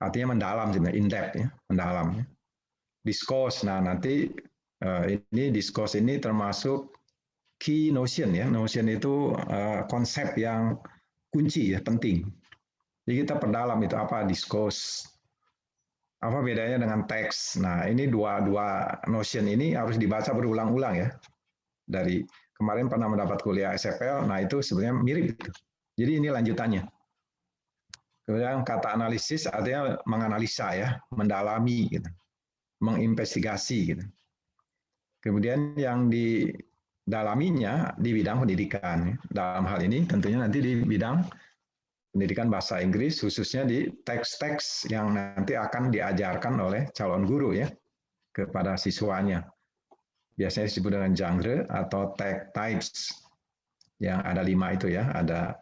artinya mendalam sebenarnya, in depth ya, mendalam. Ya. Discourse, nah nanti ini discourse ini termasuk key notion ya, notion itu konsep yang kunci ya, penting. Jadi kita perdalam itu apa discourse, apa bedanya dengan teks. Nah ini dua notion ini harus dibaca berulang-ulang ya. Dari kemarin pernah mendapat kuliah SFL, nah itu sebenarnya mirip itu. Jadi ini lanjutannya. Kemudian kata analisis artinya menganalisa ya, mendalami gitu, menginvestigasi gitu. Kemudian yang didalaminya di bidang pendidikan. Dalam hal ini tentunya nanti di bidang pendidikan bahasa Inggris, khususnya di teks-teks yang nanti akan diajarkan oleh calon guru ya kepada siswanya. Biasanya disebut dengan genre atau text types yang ada 5 itu ya, ada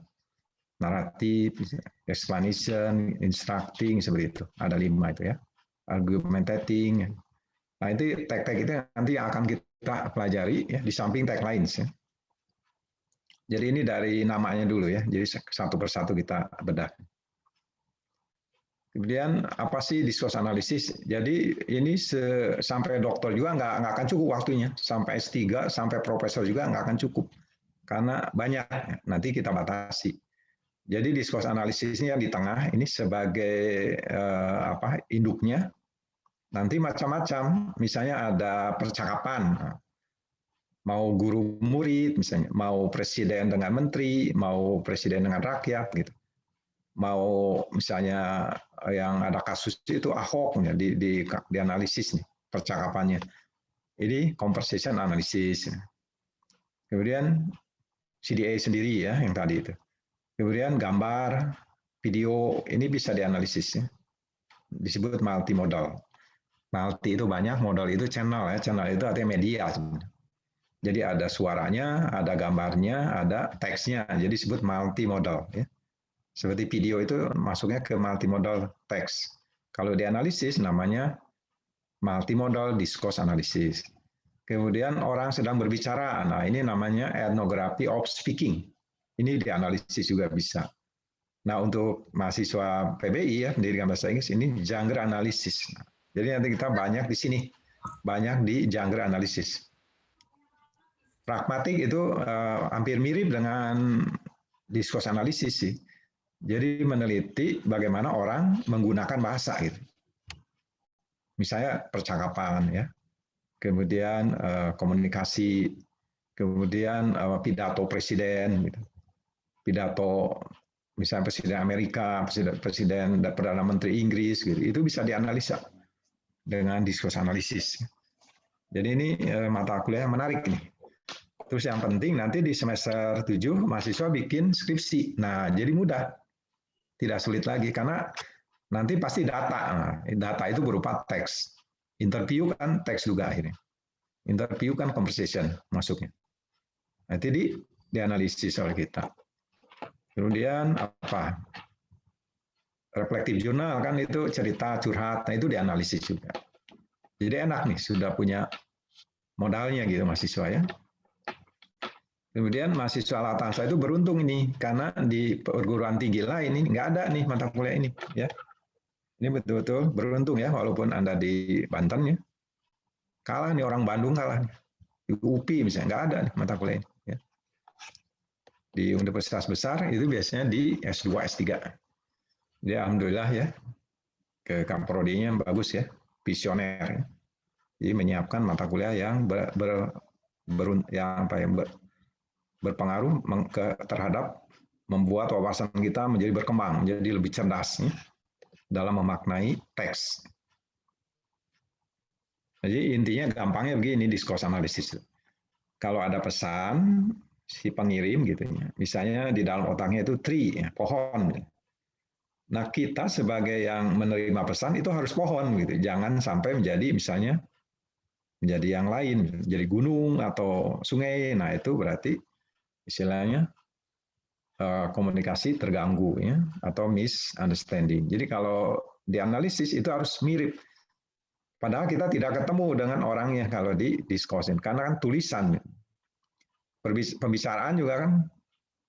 naratif, explanation, instructing seperti itu, ada 5 itu ya, argumentating. Nah itu tag-tag itu nanti yang akan kita pelajari ya di samping tag lines ya. Jadi ini dari namanya dulu ya, jadi satu persatu kita bedah. Kemudian apa sih discourse analysis? Jadi ini sampai dokter juga nggak akan cukup waktunya, sampai S3, sampai profesor juga nggak akan cukup. Karena banyak, nanti kita batasi. Jadi discourse analysis ini yang di tengah, ini sebagai induknya, nanti macam-macam, misalnya ada percakapan, mau guru murid misalnya, mau presiden dengan menteri, mau presiden dengan rakyat gitu. Mau misalnya yang ada kasus itu Ahok ya, dianalisis nih percakapannya. Ini conversation analysis. Kemudian CDA sendiri ya yang tadi itu. Kemudian gambar, video ini bisa dianalisis ya. Disebut multimodal. Multi itu banyak, modal itu channel ya. Channel itu artinya media sebenarnya. Jadi ada suaranya, ada gambarnya, ada teksnya. Jadi disebut multimodal ya. Seperti video itu masuknya ke multimodal text. Kalau dianalisis namanya multimodal discourse analysis. Kemudian orang sedang berbicara, nah ini namanya ethnography of speaking. Ini dianalisis juga bisa. Nah untuk mahasiswa PBI ya, pendidikan bahasa Inggris ini genre analysis. Jadi nanti kita banyak di sini, banyak di genre analysis. Pragmatik itu hampir mirip dengan discourse analysis sih. Jadi meneliti bagaimana orang menggunakan bahasa gitu. Misalnya percakapan ya, kemudian komunikasi, kemudian pidato presiden, gitu. Pidato misalnya presiden Amerika, presiden perdana menteri Inggris, gitu. Itu bisa dianalisa dengan discourse analisis. Jadi ini mata kuliah yang menarik nih. Terus yang penting nanti di semester 7 mahasiswa bikin skripsi. Nah, jadi mudah. Tidak sulit lagi karena nanti pasti data. Nah, data itu berupa teks. Interview kan teks juga akhirnya. Interview kan conversation masuknya. Nanti dianalisis oleh kita. Kemudian apa? Reflective journal kan itu cerita curhat, nah itu dianalisis juga. Jadi enak nih, sudah punya modalnya gitu mahasiswa ya. Kemudian mahasiswa Latansa itu beruntung ini karena di perguruan tinggi lain ini nggak ada nih mata kuliah ini ya. Ini betul-betul beruntung ya walaupun Anda di Banten ya. Kalah nih orang Bandung kalah nih. Di UPI misalnya nggak ada nih mata kuliah ini. Ya. Di universitas besar itu biasanya di S2, S3. Jadi alhamdulillah ya ke Kaprodinya bagus ya, visioner ya. Jadi menyiapkan mata kuliah yang berpengaruh terhadap membuat wawasan kita menjadi berkembang, menjadi lebih cerdas ya, dalam memaknai teks. Jadi intinya gampangnya begini discourse analysis. Kalau ada pesan si pengirim gitu ya, misalnya di dalam otaknya itu tree, ya, pohon. Nah kita sebagai yang menerima pesan itu harus pohon gitu, jangan sampai menjadi misalnya menjadi yang lain, jadi gunung atau sungai. Nah itu berarti istilahnya komunikasi terganggu ya atau misunderstanding. Jadi kalau dianalisis itu harus mirip. Padahal kita tidak ketemu dengan orangnya kalau di diskursin karena kan tulisan. Pembicaraan juga kan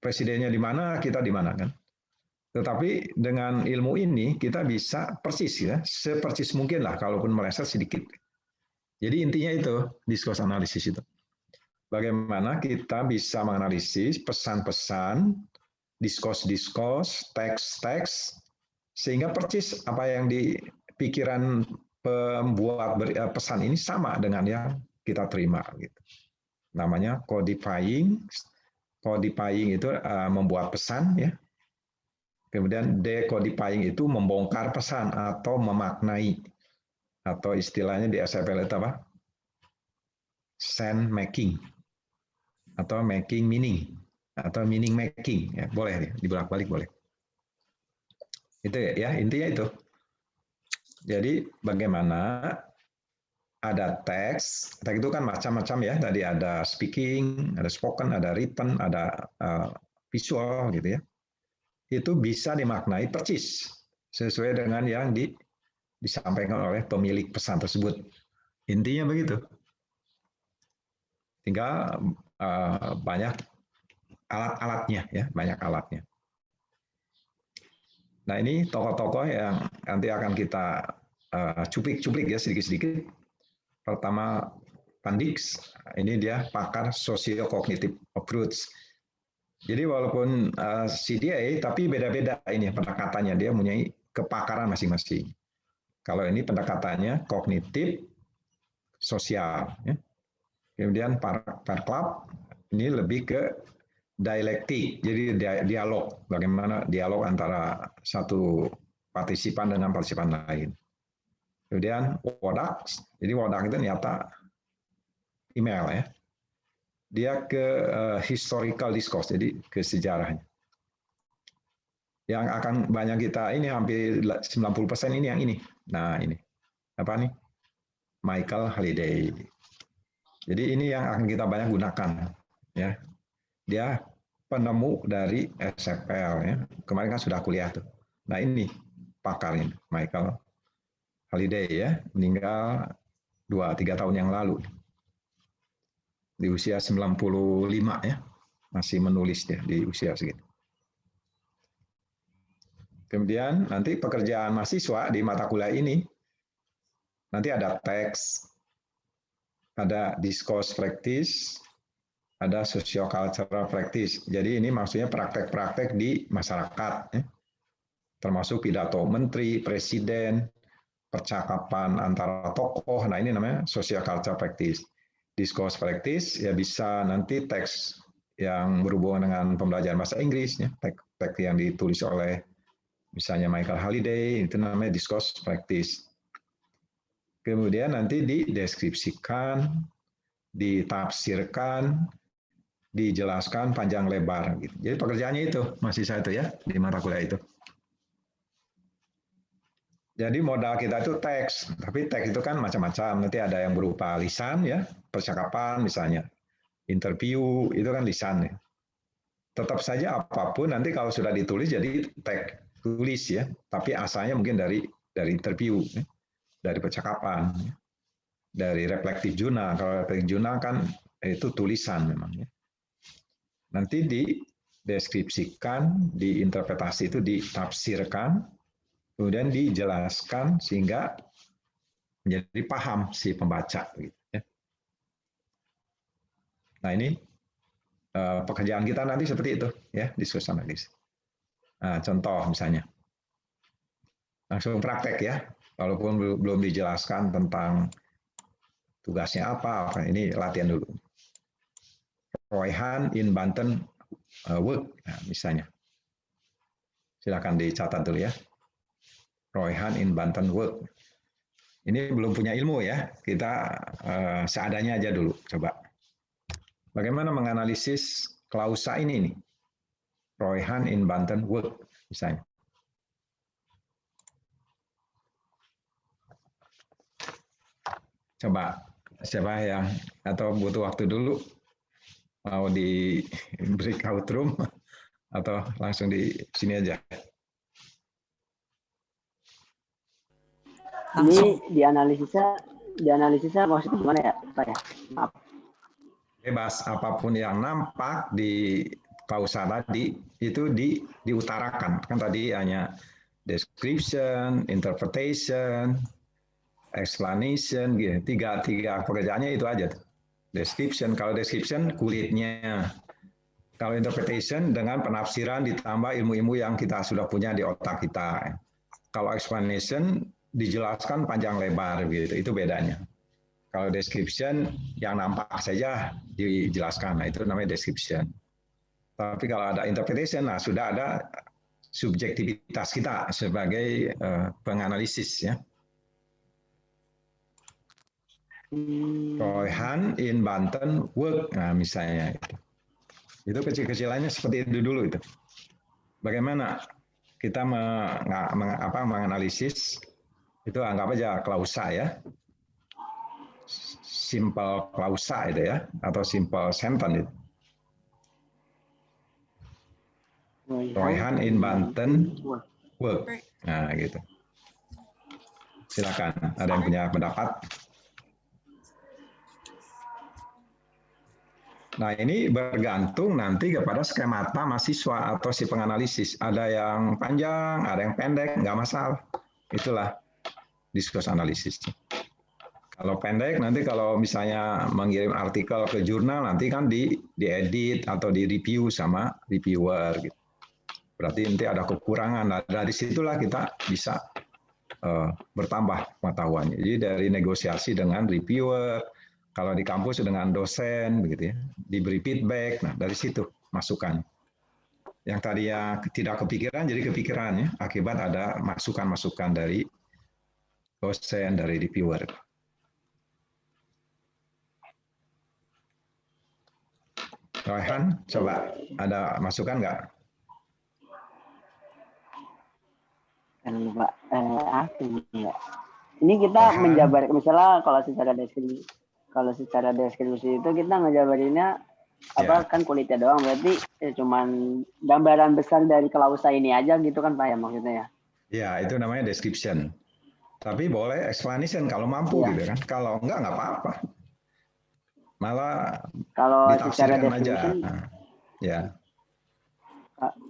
presidennya di mana, kita di mana kan. Tetapi dengan ilmu ini kita bisa persis ya, sepersis mungkin lah, kalaupun meleset sedikit. Jadi intinya itu discourse analisis itu. Bagaimana kita bisa menganalisis pesan-pesan, discourse, teks-teks, sehingga persis apa yang di pikiran pembuat pesan ini sama dengan yang kita terima. Gitu. Namanya codifying. Codifying itu membuat pesan, ya. Kemudian decodifying itu membongkar pesan atau memaknai, atau istilahnya di SFL itu apa? Sense making atau making meaning atau meaning making, ya, boleh ya, dibolak-balik boleh. Itu ya, intinya itu. Jadi bagaimana ada teks itu kan macam-macam ya. Tadi ada speaking, ada spoken, ada written, ada visual gitu ya. Itu bisa dimaknai persis sesuai dengan yang disampaikan oleh pemilik pesan tersebut. Intinya begitu. Tinggal banyak alat-alatnya ya, banyak alatnya. Nah, ini tokoh-tokoh yang nanti akan kita cuplik-cuplik ya sedikit-sedikit. Pertama, Van Dix, ini dia pakar socio-cognitive approach. Jadi walaupun CDA, tapi beda-beda ini pendekatannya, dia mempunyai kepakaran masing-masing. Kalau ini pendekatannya kognitif, sosial. Ya. Kemudian Parclub ini lebih ke dialektik, jadi dialog, bagaimana dialog antara satu partisipan dengan partisipan lain. Kemudian Wodak, jadi Wodak itu nyata email ya. Dia ke historical discourse, jadi ke sejarahnya. Yang akan banyak kita ini hampir 90% ini yang ini. Nah, ini. Apa nih? Michael Halliday. Jadi ini yang akan kita banyak gunakan ya. Dia penemu dari SFL ya. Kemarin kan sudah kuliah tuh. Nah, ini pakarnya Michael Halliday ya, meninggal 2-3 tahun yang lalu. Di usia 95 ya. Masih menulis ya di usia segitu. Kemudian nanti pekerjaan mahasiswa di mata kuliah ini, nanti ada teks, ada discourse practice, ada socio-cultural practice. Jadi ini maksudnya praktek-praktek di masyarakat, ya. Termasuk pidato menteri, presiden, percakapan antara tokoh. Nah ini namanya socio-cultural practice. Discourse practice ya bisa nanti teks yang berhubungan dengan pembelajaran bahasa Inggris, ya. Teks yang ditulis oleh misalnya Michael Halliday, itu namanya discourse practice. Kemudian nanti dideskripsikan, ditafsirkan, dijelaskan panjang lebar. Gitu. Jadi pekerjaannya itu masih saya itu ya di mata kuliah itu. Jadi modal kita itu teks, tapi teks itu kan macam-macam. Nanti ada yang berupa lisan ya, percakapan misalnya, interview itu kan lisan ya. Tetap saja apapun nanti kalau sudah ditulis jadi teks tulis ya, tapi asalnya mungkin dari interview, ya, dari percakapan, ya, dari reflective journal. Kalau reflective journal kan itu tulisan memang ya. Nanti dideskripsikan, diinterpretasi itu ditafsirkan, kemudian dijelaskan sehingga menjadi paham si pembaca. Gitu, ya. Nah ini pekerjaan kita nanti seperti itu ya, discourse analysis. Nah, contoh misalnya, langsung praktek ya, walaupun belum dijelaskan tentang tugasnya apa, ini latihan dulu. Roy Hunt in Banten work, nah, misalnya. Silakan dicatat dulu ya. Roy Hunt in Banten work. Ini belum punya ilmu ya, kita seadanya aja dulu, coba. Bagaimana menganalisis klausa ini nih? Roy Hunt in Banten work, misalnya. Coba, siapa yang atau butuh waktu dulu mau di breakout room atau langsung di sini aja? Ini dianalisisnya maksudnya gimana ya, Pak ya? Maaf. Bebas, apapun yang nampak di klausa tadi itu diutarakan. Kan tadi hanya description, interpretation, explanation, gitu. Tiga pekerjaannya itu aja. Description, kalau description kulitnya. Kalau interpretation dengan penafsiran ditambah ilmu-ilmu yang kita sudah punya di otak kita. Kalau explanation dijelaskan panjang lebar gitu, itu bedanya. Kalau description yang nampak saja dijelaskan, nah itu namanya description. Tapi kalau ada interpretation, nah sudah ada subjektivitas kita sebagai penganalisis ya. Roy Hunt in Banten work, nah misalnya itu kecil-kecilannya seperti itu dulu itu. Bagaimana kita menganalisis itu, anggap aja klausa ya, simple klausa itu ya, atau simple sentence itu. Roy Hunt in Banten work, nah gitu. Silakan, ada yang punya pendapat? Nah ini bergantung nanti kepada skemata mahasiswa atau si penganalisis. Ada yang panjang, ada yang pendek, nggak masalah. Itulah diskus analisis. Kalau pendek, nanti kalau misalnya mengirim artikel ke jurnal, nanti kan diedit atau direview sama reviewer. Gitu. Berarti nanti ada kekurangan. Nah, dari situlah kita bisa bertambah pengetahuannya. Jadi dari negosiasi dengan reviewer, kalau di kampus dengan dosen, begitu ya, diberi feedback. Nah, dari situ masukan. Yang tadinya tidak kepikiran, jadi kepikiran ya, akibat ada masukan-masukan dari dosen, dari reviewer. Royhan, coba ada masukan nggak? Ini kita menjabarkan, misalnya kalau secara deskripsi itu kita ngejabarinnya kan kulitnya doang, berarti cuman gambaran besar dari klausa ini aja gitu kan Pak ya maksudnya ya? Ya, itu namanya description. Tapi boleh explanation kalau mampu gitu kan. Kalau enggak apa-apa. Malah kalau ditafsirkan secara description aja. Ya.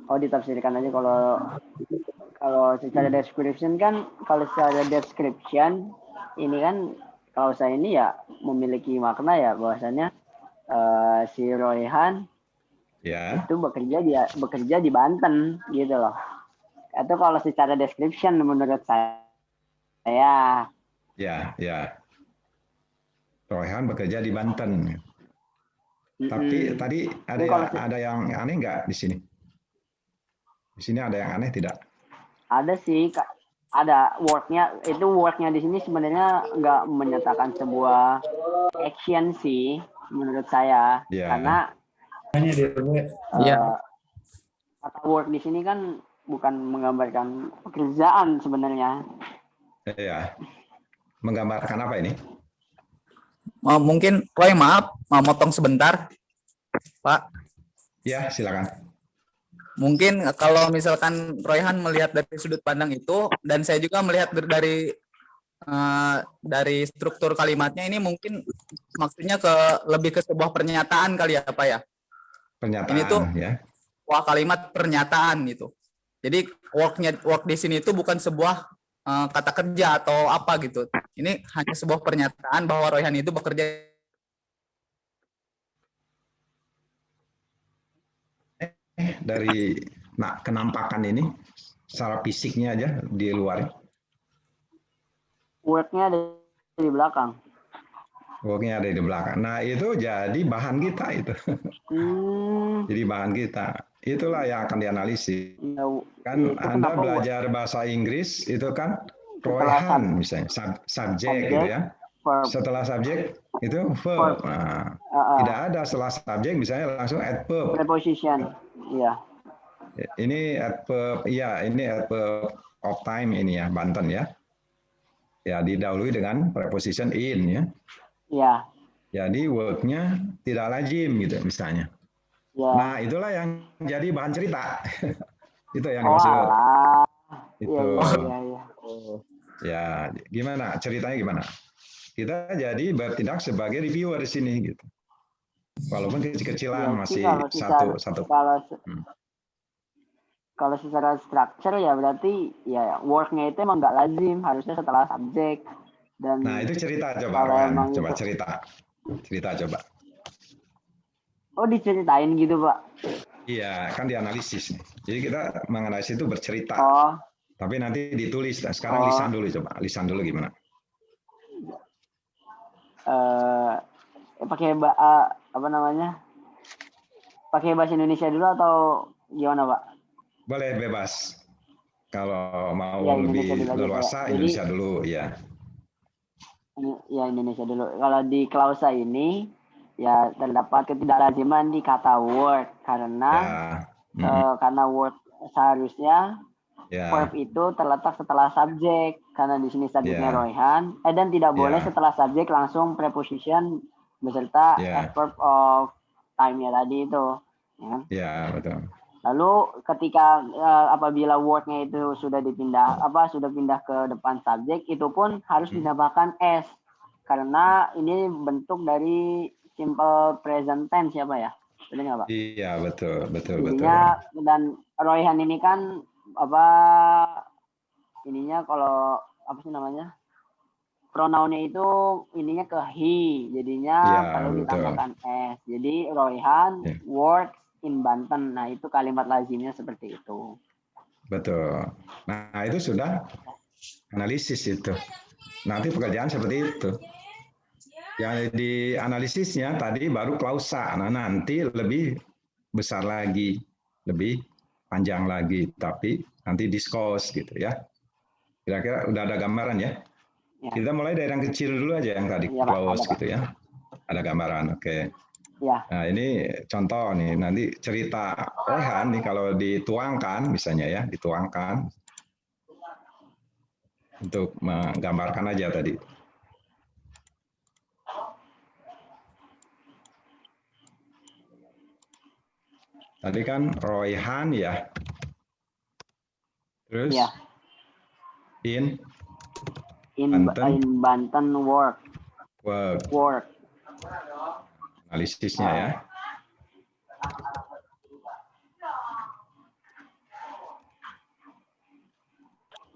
Oh, ditafsirkan aja kalau secara description kan, kalau secara description ini kan klausa ini ya memiliki makna ya bahwasannya si Roy Hunt itu bekerja di Banten gitu loh. Itu kalau secara description menurut saya. Ya. Roy Hunt bekerja di Banten. Tapi tadi ada yang aneh nggak di sini? Di sini ada yang aneh tidak? Ada sih, ada worknya di sini sebenarnya nggak menyatakan sebuah action sih menurut saya, karena kata work di sini kan bukan menggambarkan pekerjaan sebenarnya. Iya. Menggambarkan apa ini? Mungkin Roy, maaf, mau motong sebentar, Pak. Ya, silakan. Mungkin kalau misalkan Royhan melihat dari sudut pandang itu, dan saya juga melihat dari struktur kalimatnya ini, mungkin maksudnya lebih ke sebuah pernyataan kali ya Pak ya. Pernyataan ini tuh ya. Wah, kalimat pernyataan gitu. Jadi work di sini itu bukan sebuah kata kerja atau apa gitu. Ini hanya sebuah pernyataan bahwa Royhan itu bekerja. Dari kenampakan ini secara fisiknya aja di luar. Worknya ada di belakang. Worknya ada di belakang. Nah itu jadi bahan kita itu. Jadi bahan kita. Itulah yang akan dianalisis. Kan Anda belajar bahasa Inggris itu kan Roy Hunt misalnya subjek gitu ya. Setelah subjek itu verb. Nah, tidak ada setelah subjek misalnya langsung adverb. Preposition. Iya. Ini adverb, iya ini adverb of time ini ya, Banten ya. Ya didahului dengan preposition in ya. Iya. Jadi work-nya tidak lazim gitu misalnya. Ya. Nah itulah yang jadi bahan cerita. Itu yang dimaksud. Itu. Iya. Ya gimana ceritanya gimana? Kita jadi bertindak sebagai reviewer di sini gitu. Walaupun kecil-kecilan Berarti masih kalau secara satu. Hmm. kalau secara structure ya berarti ya worknya itu emang nggak lazim, harusnya setelah subjek. Dan Nah, itu cerita coba kalau Royan, emang coba itu, cerita coba. oh diceritain gitu Pak. Iya, kan dianalisis nih. Jadi kita menganalisis itu bercerita. Oh, Tapi nanti ditulis. Nah, sekarang oh, lisan dulu coba. Lisan dulu gimana? pakai apa namanya? Pakai bahasa Indonesia dulu atau gimana Pak? Boleh bebas. Kalau mau Ya Indonesia lebih dulu aja Pak. leluasa, Jadi Indonesia dulu, ya. ya Indonesia dulu. Kalau di klausa ini ya terdapat ketidaklaziman di kata work karena Ya. karena work seharusnya Ya. verb itu terletak setelah subjek karena di sini subjeknya Ya. Royhan dan tidak boleh Ya. setelah subjek langsung preposition beserta Ya. adverb of time-nya tadi itu ya. Ya, betul. Lalu ketika apabila word-nya itu sudah sudah pindah ke depan subjek, itu pun harus dinamakan s karena ini bentuk dari simple present tense ya Pak ya. Benar nggak Pak? Iya, betul. Jadinya dan Royhan ini kan ininya kalau apa sih namanya? Pronounnya itu ininya ke he, jadinya Ya, perlu betul. ditambahkan s. Jadi Royhan Ya. works in Banten. Nah, itu kalimat lazimnya seperti itu. Betul. Nah, itu sudah analisis itu. Nanti pekerjaan seperti itu. Yang di analisisnya tadi baru klausa. Nah, nanti lebih besar lagi, lebih panjang lagi, tapi nanti discuss gitu ya. Kira-kira udah ada gambaran ya? Ya. Kita mulai dari yang kecil dulu aja yang tadi Ya, Pak, close ada, gitu ya. Ada gambaran, oke. Ya. Nah, ini contoh nih, nanti cerita Royhan nih kalau dituangkan misalnya ya, dituangkan untuk menggambarkan aja tadi. Tadi kan Royhan ya. Terus Ya. in Banten work. Analisisnya ya.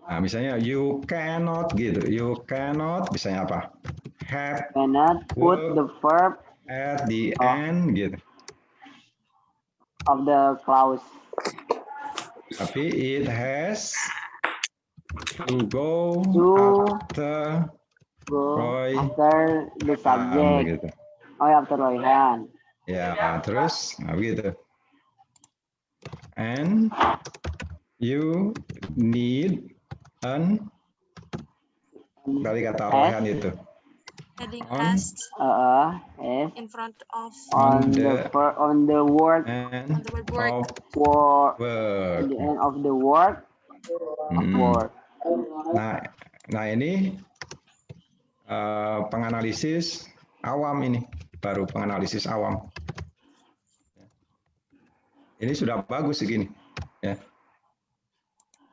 Nah, misalnya you cannot gitu. You cannot misalnya apa? Have Cannot put the verb at the end gitu. Of the clause. Tapi it has to go after the subject. Gitu. Oh, after Royhan. Ya, terus begitu. And you need dari kata Royhan itu. Heading S. S. In front of. On the word. And work. The end of the word. Work. Nah ini penganalisis awam ini, baru penganalisis awam. Ini sudah bagus segini, ya.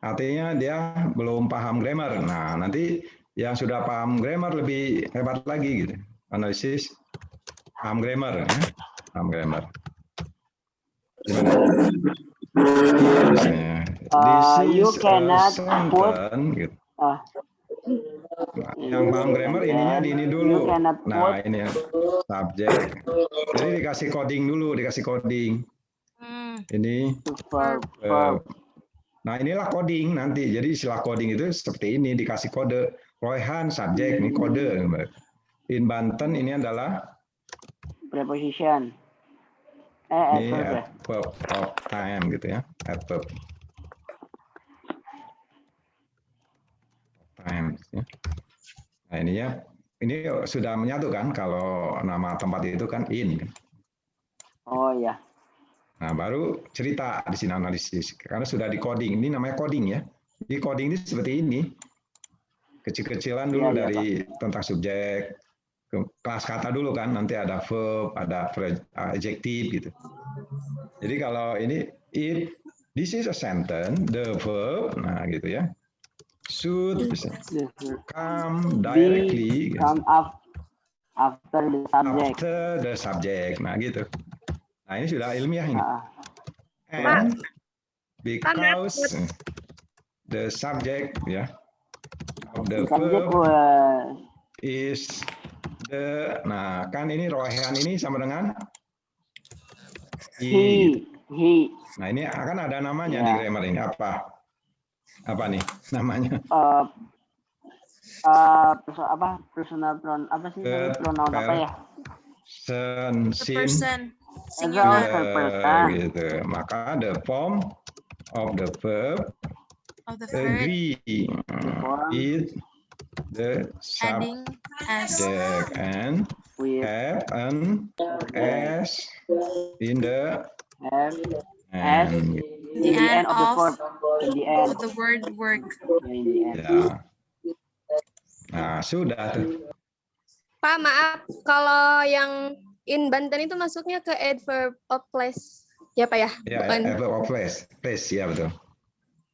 Artinya dia belum paham grammar. Nah, nanti yang sudah paham grammar lebih hebat lagi gitu. Analisis paham grammar, ya. Paham grammar. Gimana? You cannot put gitu. Nah, yang paham grammar ininya di ini dulu. Nah, ini ya, subjek. Jadi dikasih coding dulu, dikasih coding. Ini nah, inilah coding nanti. Jadi istilah coding itu seperti ini, dikasih kode. Royhan subjek, ini kode. In Banten ini adalah preposition. Ini adverb of time gitu ya, adverb time. Ya. Nah ini sudah menyatu kan kalau nama tempat itu kan in. Oh ya. Nah baru cerita di sini analisis karena sudah di coding. Ini namanya coding ya. Di coding ini seperti ini, kecil-kecilan dulu dari tentang subjek. Kelas kata dulu kan, nanti ada verb, ada adjective gitu. Jadi kalau ini if this is a sentence, the verb, nah gitu ya, should come directly, come up After the subject. After the subject. Nah, gitu. Nah, ini sudah ilmiah ini. Ah, And because the subject ya of the subject verb was is the, nah kan ini rohean ini sama dengan he. Nah, ini akan ada namanya Ya. di grammar ini. Apa nih namanya? Personal pronoun apa sih? Third Pronoun apa ya? The Sin, person. Singular. Singular. Person. gitu. Maka the form of the verb Of the verb. agree form. with the Ending as. subject and With have an s in the have end. in the end of the verb. In the end. Of the word work. In the end. Ya. Nah, sudah tuh. Pak, maaf, kalau yang in Banten itu masuknya ke adverb of place, ya Pak ya? Ya, Bukan. adverb of place. Place, ya betul.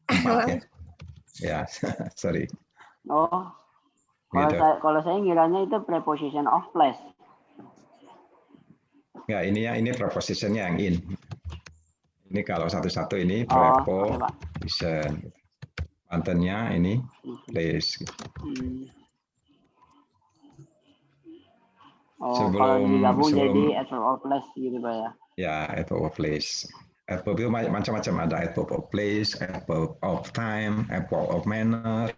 Tempatnya. Ya, sorry. Oh. Gitu. Kalau saya ngiranya itu preposition of place. Ya, ini prepositionnya yang in. Ini kalau satu-satu ini Oke, Pak. preposition. Bantennya ini place. Kalau digabung jadi adverb of place gitu Pak ya? Ya, adverb of place. Adverb itu macam-macam, ada adverb of place, adverb of time, adverb of manner,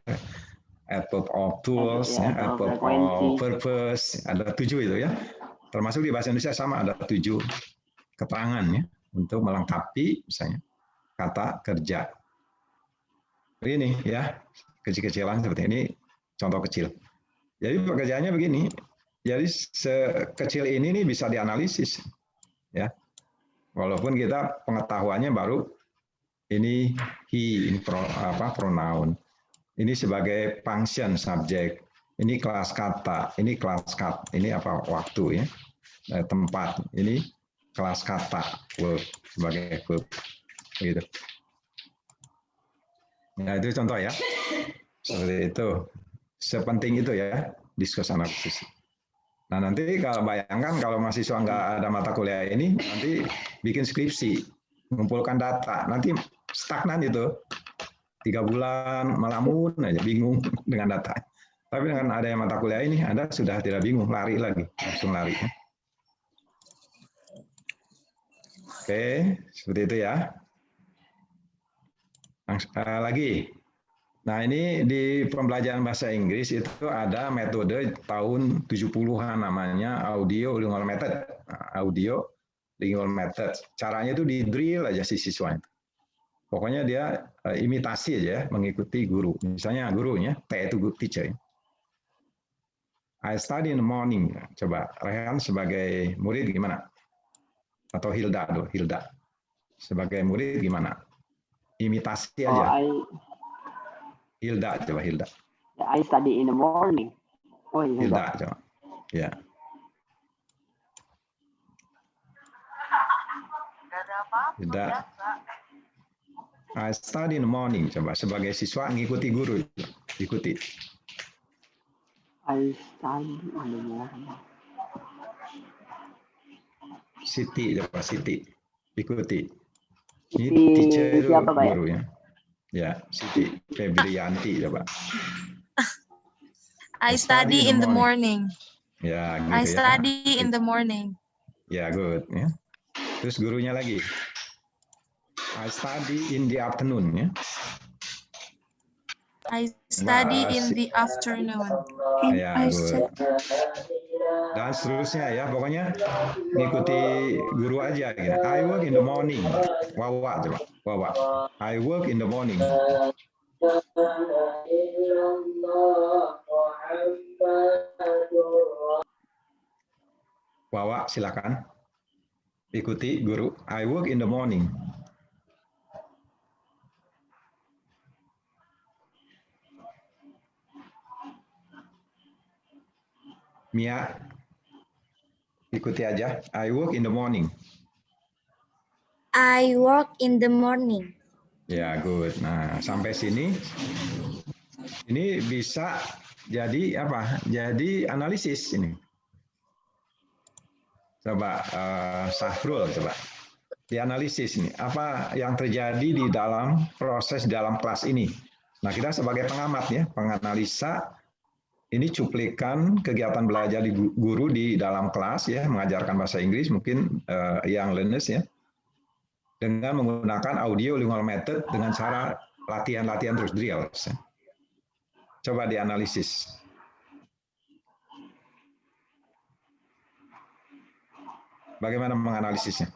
adverb of tools, adverb of purpose, ada 7 itu ya. Termasuk di bahasa Indonesia sama ada 7 keterangan ya untuk melengkapi misalnya kata kerja. Ini ya, kecil-kecilan seperti ini, contoh kecil. Jadi pekerjaannya begini, jadi sekecil ini nih bisa dianalisis ya. Walaupun kita pengetahuannya baru ini he, ini pronoun. Ini sebagai function subjek. Ini kelas kata, ini kelas kata, ini apa waktu ya. Tempat. Ini kelas kata verb sebagai verb gitu. Nah, itu contoh ya. Seperti itu. Sepenting itu ya diskus analisis. Nah, nanti kalau bayangkan kalau mahasiswa nggak ada mata kuliah ini, nanti bikin skripsi, mengumpulkan data, nanti stagnan itu. 3 bulan, melamun aja, bingung dengan data. Tapi dengan ada yang mata kuliah ini, Anda sudah tidak bingung, lari lagi, langsung lari. Oke, seperti itu ya. Lagi. Nah, ini di pembelajaran bahasa Inggris itu ada metode tahun 70-an namanya audio lingual method. Audio lingual method. Caranya itu di drill aja si siswanya. Pokoknya dia imitasi aja, mengikuti guru. Misalnya gurunya, T itu teacher. I study in the morning. Coba Rehan sebagai murid gimana? Atau Hilda tuh, Hilda. Sebagai murid gimana? Imitasi aja. Hilda, coba Hilda. I study in the morning. Oh, Hilda, coba. Ya. Hilda. I study in the morning. Coba sebagai siswa ngikuti guru. Ikuti. I study in the morning. Siti, coba Siti. Ikuti. Ini Siti teacher itu siapa, Pak, ya? gurunya. Ya, Siti Febrianti coba. I study in the morning. Ya, gitu I ya. study in the morning. Ya, good. Ya. Terus gurunya lagi. I study in the afternoon. Ya. I study in the afternoon. Ya, good. Dan seterusnya ya, pokoknya ngikuti guru aja. Gitu. I work in the morning. Wawa coba. Wawa. I work in the morning. Wawa, silakan. Ikuti guru. I work in the morning. Mia, ikuti aja. I work in the morning. I work in the morning. Ya, good. Nah, sampai sini ini bisa jadi apa? Jadi analisis ini. Coba Sahrul coba dianalisis nih apa yang terjadi di dalam proses dalam kelas ini. Nah, kita sebagai pengamat ya, penganalisa ini cuplikan kegiatan belajar di guru di dalam kelas ya, mengajarkan bahasa Inggris mungkin young learners ya, dengan menggunakan audio lingual method dengan cara latihan-latihan terus drills. Ya. Coba dianalisis. Bagaimana menganalisisnya?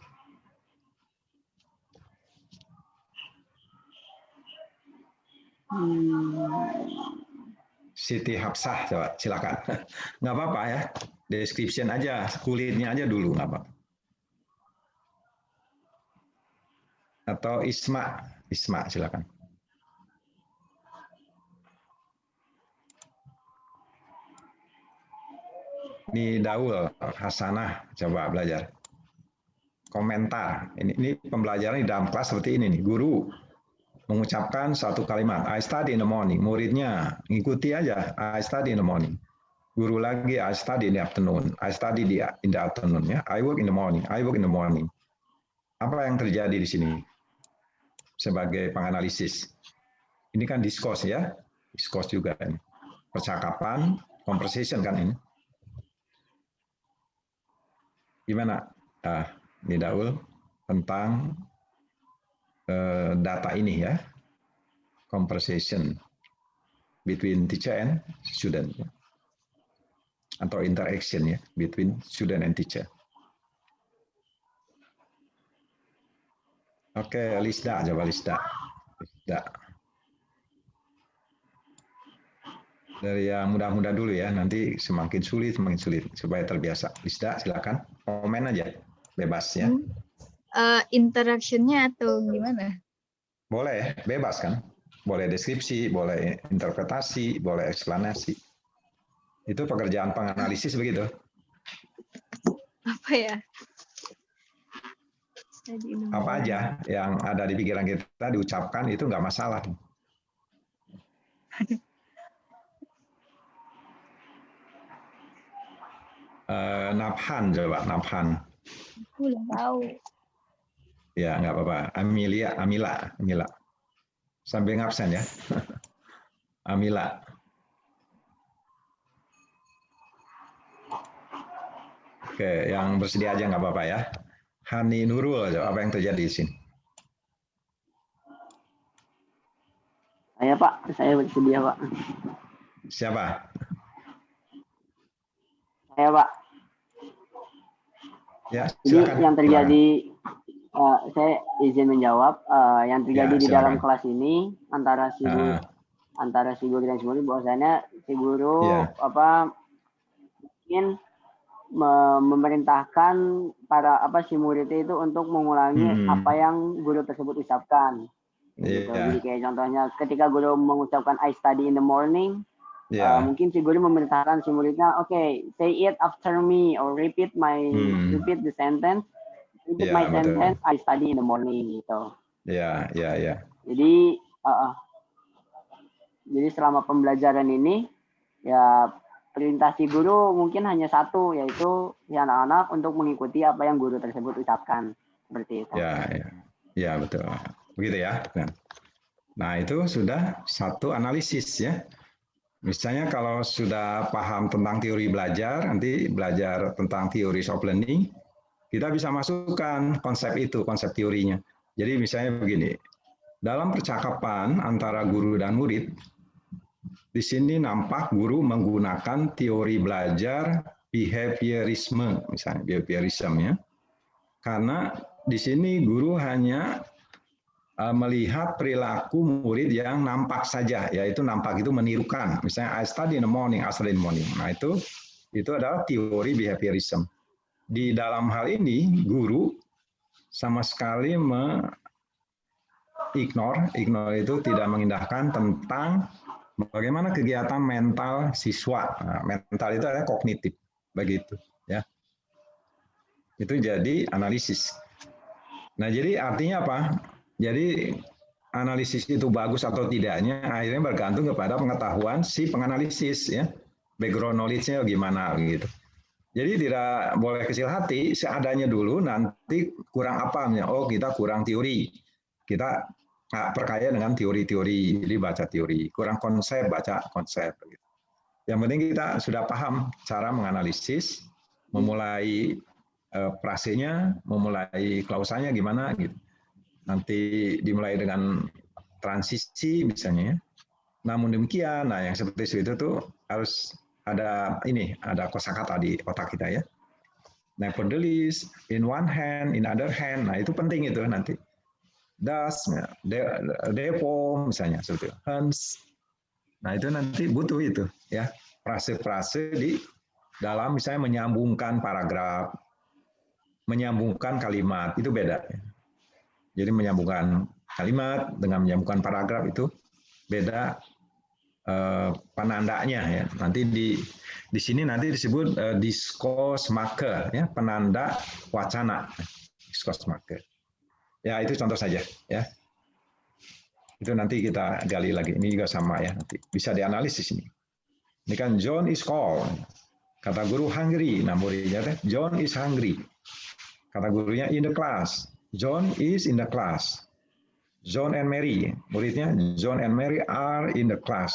Siti Hafsah, coba silakan. Nggak apa-apa ya, description aja, kulitnya aja dulu nggak apa-apa. Atau Isma silakan. Ini Daul, Hasanah, coba belajar. Komentar. Ini pembelajaran di dalam kelas seperti ini nih. Guru mengucapkan satu kalimat, I study in the morning. Muridnya ngikuti aja, I study in the morning. Guru lagi, I study in the afternoon. I study in the afternoon. Ya. I work in the morning. I work in the morning. Apa yang terjadi di sini? Sebagai penganalisis. Ini kan discourse ya. Discourse juga ini. Percakapan, conversation kan ini. Gimana? Ini Daul tentang data ini ya, conversation between teacher and student, ya. Atau interaction ya between student and teacher. Oke, Lisda, coba Lisda. Dari yang mudah-mudah dulu ya, nanti semakin sulit supaya terbiasa. Lisda, silakan komen aja, bebas ya. Interaction-nya atau gimana? Boleh, bebas kan? Boleh deskripsi, boleh interpretasi, boleh eksplanasi. Itu pekerjaan penganalisis begitu. Apa ya? Apa aja yang ada di pikiran kita diucapkan itu nggak masalah. Nabhan coba, Nabhan. Aku udah tahu. Ya, nggak apa-apa. Amila. Sambil ngabsen ya. Amila. Oke, yang bersedia aja nggak apa-apa ya. Hani Nurul, apa yang terjadi di sini? Saya Pak, saya bersedia Pak. Siapa? Saya Pak. Ya, Jadi silakan. yang terjadi, saya izin menjawab, yang terjadi Ya, di dalam silakan. kelas ini antara si guru, dan si murid, bahwasanya si guru Ya. ingin memerintahkan si murid itu untuk mengulangi apa yang guru tersebut ucapkan. Gitu. Yeah. Jadi kayak contohnya ketika guru mengucapkan I study in the morning, mungkin si guru memerintahkan si muridnya, okay, say it after me or repeat the sentence, repeat my sentence, I study in the morning gitu. Ya. Jadi selama pembelajaran ini ya perintah si guru mungkin hanya satu, yaitu si anak-anak untuk mengikuti apa yang guru tersebut ucapkan. Seperti itu. Ya, betul. Begitu ya. Nah, itu sudah satu analisis ya. Misalnya kalau sudah paham tentang teori belajar, nanti belajar tentang teori of learning, kita bisa masukkan konsep itu, konsep teorinya. Jadi misalnya begini, dalam percakapan antara guru dan murid, di sini nampak guru menggunakan teori belajar behaviorisme, misalnya behaviorism ya. Karena di sini guru hanya melihat perilaku murid yang nampak saja, yaitu nampak itu menirukan. Misalnya I study in the morning, I study in the morning. Nah, itu adalah teori behaviorism. Di dalam hal ini guru sama sekali ignore itu tidak mengindahkan tentang bagaimana kegiatan mental siswa. Nah, mental itu adalah kognitif, begitu ya. Itu jadi analisis. Nah, jadi artinya apa? Jadi analisis itu bagus atau tidaknya akhirnya bergantung kepada pengetahuan si penganalisis ya. Background knowledge-nya gimana gitu. Jadi tidak boleh kecil hati, seadanya dulu, nanti kurang apa? Oh, kita kurang teori. Kita nggak perkaya dengan teori-teori, jadi baca teori. Kurang konsep, baca konsep. Yang penting kita sudah paham cara menganalisis, memulai prasenya, memulai klausanya gimana gitu. Nanti dimulai dengan transisi misalnya. Namun demikian, nah yang seperti itu tuh harus ada kosakata di otak kita ya. Nevertheless, in one hand, in other hand, nah itu penting itu nanti. Thus, therefore misalnya seperti itu. Hence, nah itu nanti butuh itu ya frase-frase di dalam misalnya menyambungkan paragraf, menyambungkan kalimat itu beda. Jadi menyambungkan kalimat dengan menyambungkan paragraf itu beda penandanya ya. Nanti di sini nanti disebut discourse marker ya, penanda wacana. Discourse marker. Ya, itu contoh saja ya. Itu nanti kita gali lagi. Ini juga sama ya, nanti bisa dianalisis ini. Ini kan John is cold. Kata guru hungry. Nah, muridnya John is hungry. Kata gurunya in the class. John is in the class. John and Mary, muridnya John and Mary are in the class.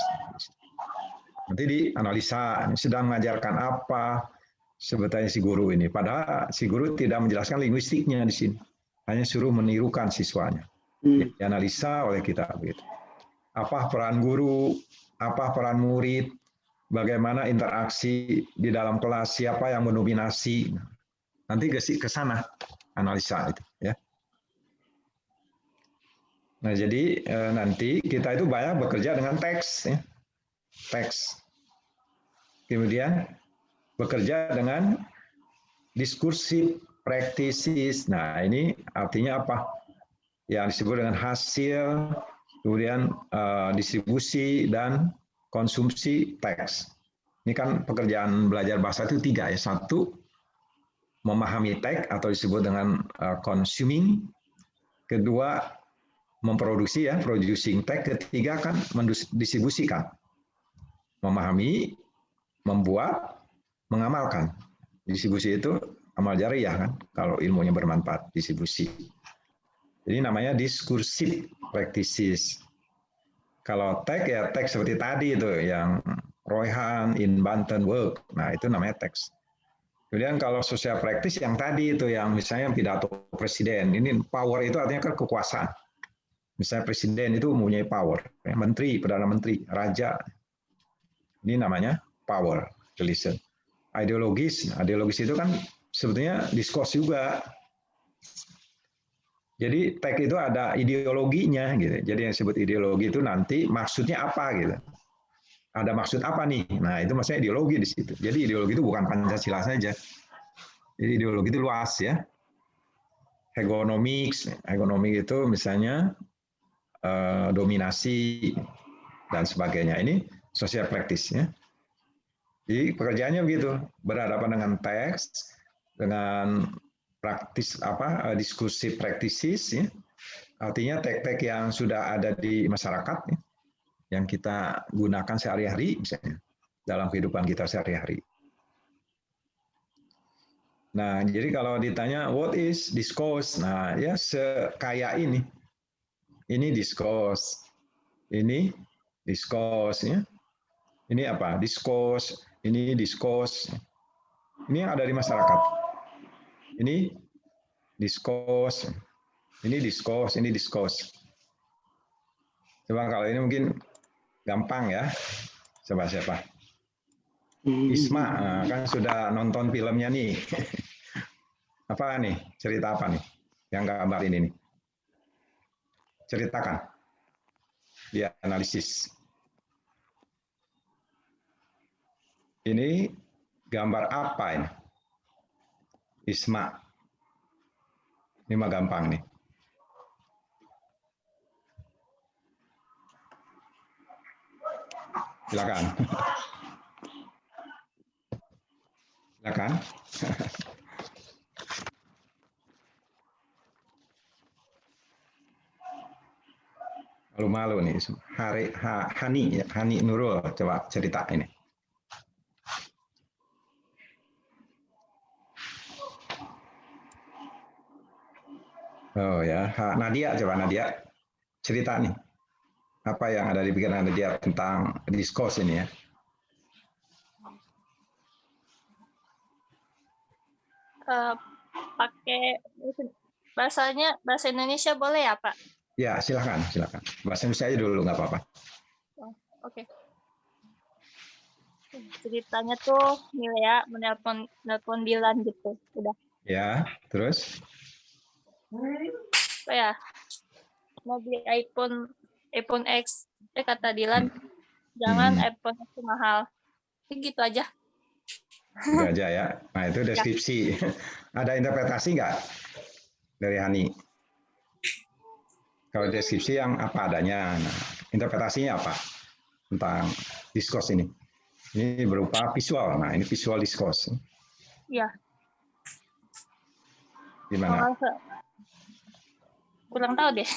Nanti dianalisa, sedang mengajarkan apa sebetulnya si guru ini. Padahal si guru tidak menjelaskan linguistiknya di sini. Hanya suruh menirukan siswanya. Dianalisa oleh kita. Begitu. Apa peran guru, apa peran murid, bagaimana interaksi di dalam kelas, siapa yang mendominasi. Nanti ke sana analisa itu. Ya. Nah, jadi nanti kita itu banyak bekerja dengan teks, ya. Teks. Kemudian bekerja dengan diskursive practices. Nah, ini artinya apa? Yang disebut dengan hasil, kemudian distribusi dan konsumsi teks. Ini kan pekerjaan belajar bahasa itu 3 ya. 1, memahami teks atau disebut dengan consuming. Kedua, memproduksi ya, producing teks. Ketiga kan mendistribusikan, memahami, membuat, mengamalkan. Distribusi itu amal jariah kan, kalau ilmunya bermanfaat, distribusi. Jadi namanya discursive practices. Kalau teks ya teks seperti tadi itu yang Royhan, Inbanten, Work, nah itu namanya teks. Kemudian kalau social practice yang tadi itu yang misalnya pidato presiden, ini power itu artinya kan kekuasaan. Misalnya presiden itu mempunyai power, menteri, perdana menteri, raja. Ini namanya power relation. Ideologis itu kan sebetulnya diskurs juga. Jadi teks itu ada ideologinya gitu. Jadi yang disebut ideologi itu nanti maksudnya apa gitu. Ada maksud apa nih? Nah, itu maksudnya ideologi di situ. Jadi ideologi itu bukan Pancasila saja. Jadi ideologi itu luas ya. Ekonomi itu misalnya dominasi dan sebagainya. Ini social practice ya. Jadi pekerjaannya begitu, berhadapan dengan teks, dengan praktis diskursi practices ya. Artinya teks-teks yang sudah ada di masyarakat ya, yang kita gunakan sehari-hari misalnya dalam kehidupan kita sehari-hari. Nah, jadi kalau ditanya what is discourse? Nah, ya sekaya ini. Ini discourse. Ini discourse ya. Ini apa? Discourse, ini discourse. Ini yang ada di masyarakat. Ini discourse. Ini discourse, ini discourse. Coba kalau ini mungkin gampang ya. Coba siapa? Isma, kan sudah nonton filmnya nih. Apa nih? Cerita apa nih? Yang gambar ini nih. Ceritakan. Dia analisis. Ini gambar apa ini? Isma. Ini mah gampang nih. Silakan. Silakan. Malu-malu nih. Hani Nurul, coba cerita ini. Oh ya, Nadia, coba Nadia cerita nih apa yang ada di pikiran Nadia tentang diskurs ini ya. Pakai bahasa Indonesia boleh ya, Pak? Ya, silakan. Bahasa Indonesia aja dulu, nggak apa-apa. Oke. Ceritanya tuh Milea menelpon Dilan gitu. Udah. Ya, terus? Apa ya? Mau beli iPhone X. Kata Dilan, jangan iPhone X mahal. Gitu aja. Itu aja ya. Nah, itu deskripsi. Ada interpretasi nggak dari Hani? Kalau deskripsi yang apa adanya, nah, interpretasinya apa tentang diskurs ini? Ini berupa visual. Nah, ini visual diskurs. Iya. Gimana? Kurang tahu deh.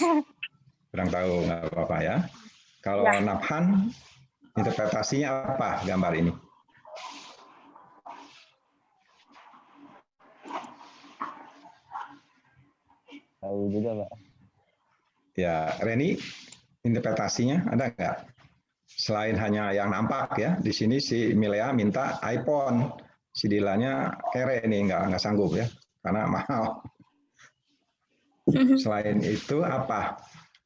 Kurang tahu, nggak apa-apa ya. Kalau Ya. Nabhan, interpretasinya apa gambar ini? Tahu juga, Pak. Ya, Reni, interpretasinya ada nggak? Selain hanya yang nampak ya, di sini si Milea minta iPhone, si Dilanya kere nih, nggak sanggup ya, karena mahal. Selain itu apa?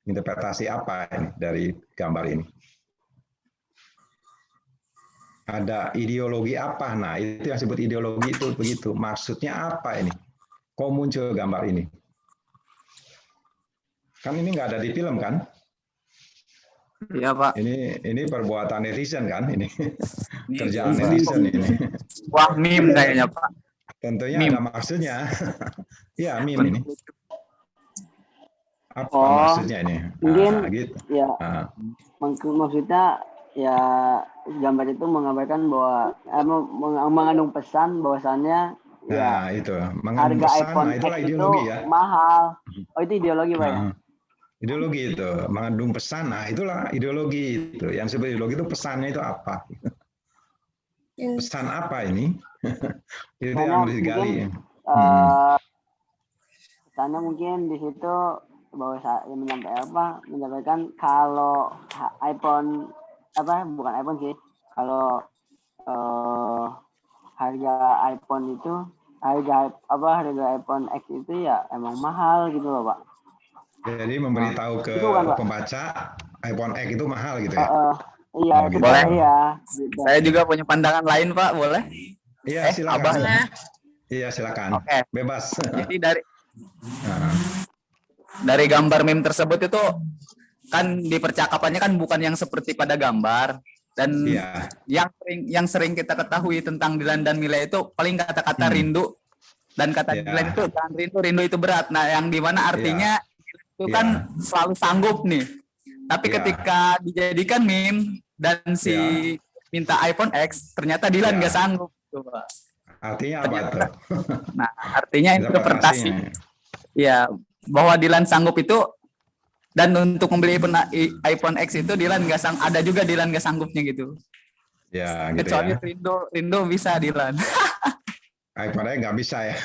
Interpretasi apa ini dari gambar ini? Ada ideologi apa? Nah, itu yang disebut ideologi itu begitu. Maksudnya apa ini? Kok muncul gambar ini? Kan ini nggak ada di film kan? Iya, Pak. Ini perbuatan netizen kan? Ini kerjaan netizen ini. Wah, meme kayaknya, Pak. Tentunya Meme. ada maksudnya. Iya, meme ini. Apa Oh, maksudnya ini? mungkin Gitu. ya Nah, maksudnya ya gambar itu mengabarkan bahwa mengandung pesan bahwasannya ya nah itu harga mengandung pesan. iPhone Nah, itulah X ideologi itu ya. mahal. Oh, itu ideologi, Pak ya? Nah, ideologi itu mengandung pesan. Nah, itulah ideologi itu. Yang disebut ideologi itu pesannya itu apa? Pesan apa ini? Itu Karena yang harus digali. Pesannya mungkin di situ bahwa yang menyampaikan kalau iPhone bukan iPhone sih, kalau harga iPhone itu harga iPhone X itu ya emang mahal gitu loh, Pak. Jadi memberitahu ke Itu bukan, Pak. pembaca iPhone X itu mahal gitu ya. Iya, Oh, gitu. Boleh. iya. Gitu. Saya juga punya pandangan lain, Pak. Boleh? Iya, silakan. Abah. Boleh. Iya, silakan. Oke. Bebas. Jadi dari Nah, gambar meme tersebut itu kan di percakapannya kan bukan yang seperti pada gambar, dan iya. yang sering kita ketahui tentang Dilan dan Milea itu paling kata-kata rindu, dan kata Iya. Dilan itu jangan rindu itu berat. Nah, yang dimana artinya itu kan selalu sanggup nih. Tapi Iya. ketika dijadikan meme dan si minta iPhone X, ternyata Dilan Iya. nggak sanggup. Tuh, Pak. Artinya apa tuh? Nah, artinya interpretasi Interpretasinya. ya bahwa Dilan sanggup itu, dan untuk membeli iPhone X itu Dilan ada juga Dilan nggak sanggupnya gitu. Ya, gitu Kecuali ya. Rindo bisa Dilan. iPhone-nya nggak bisa ya.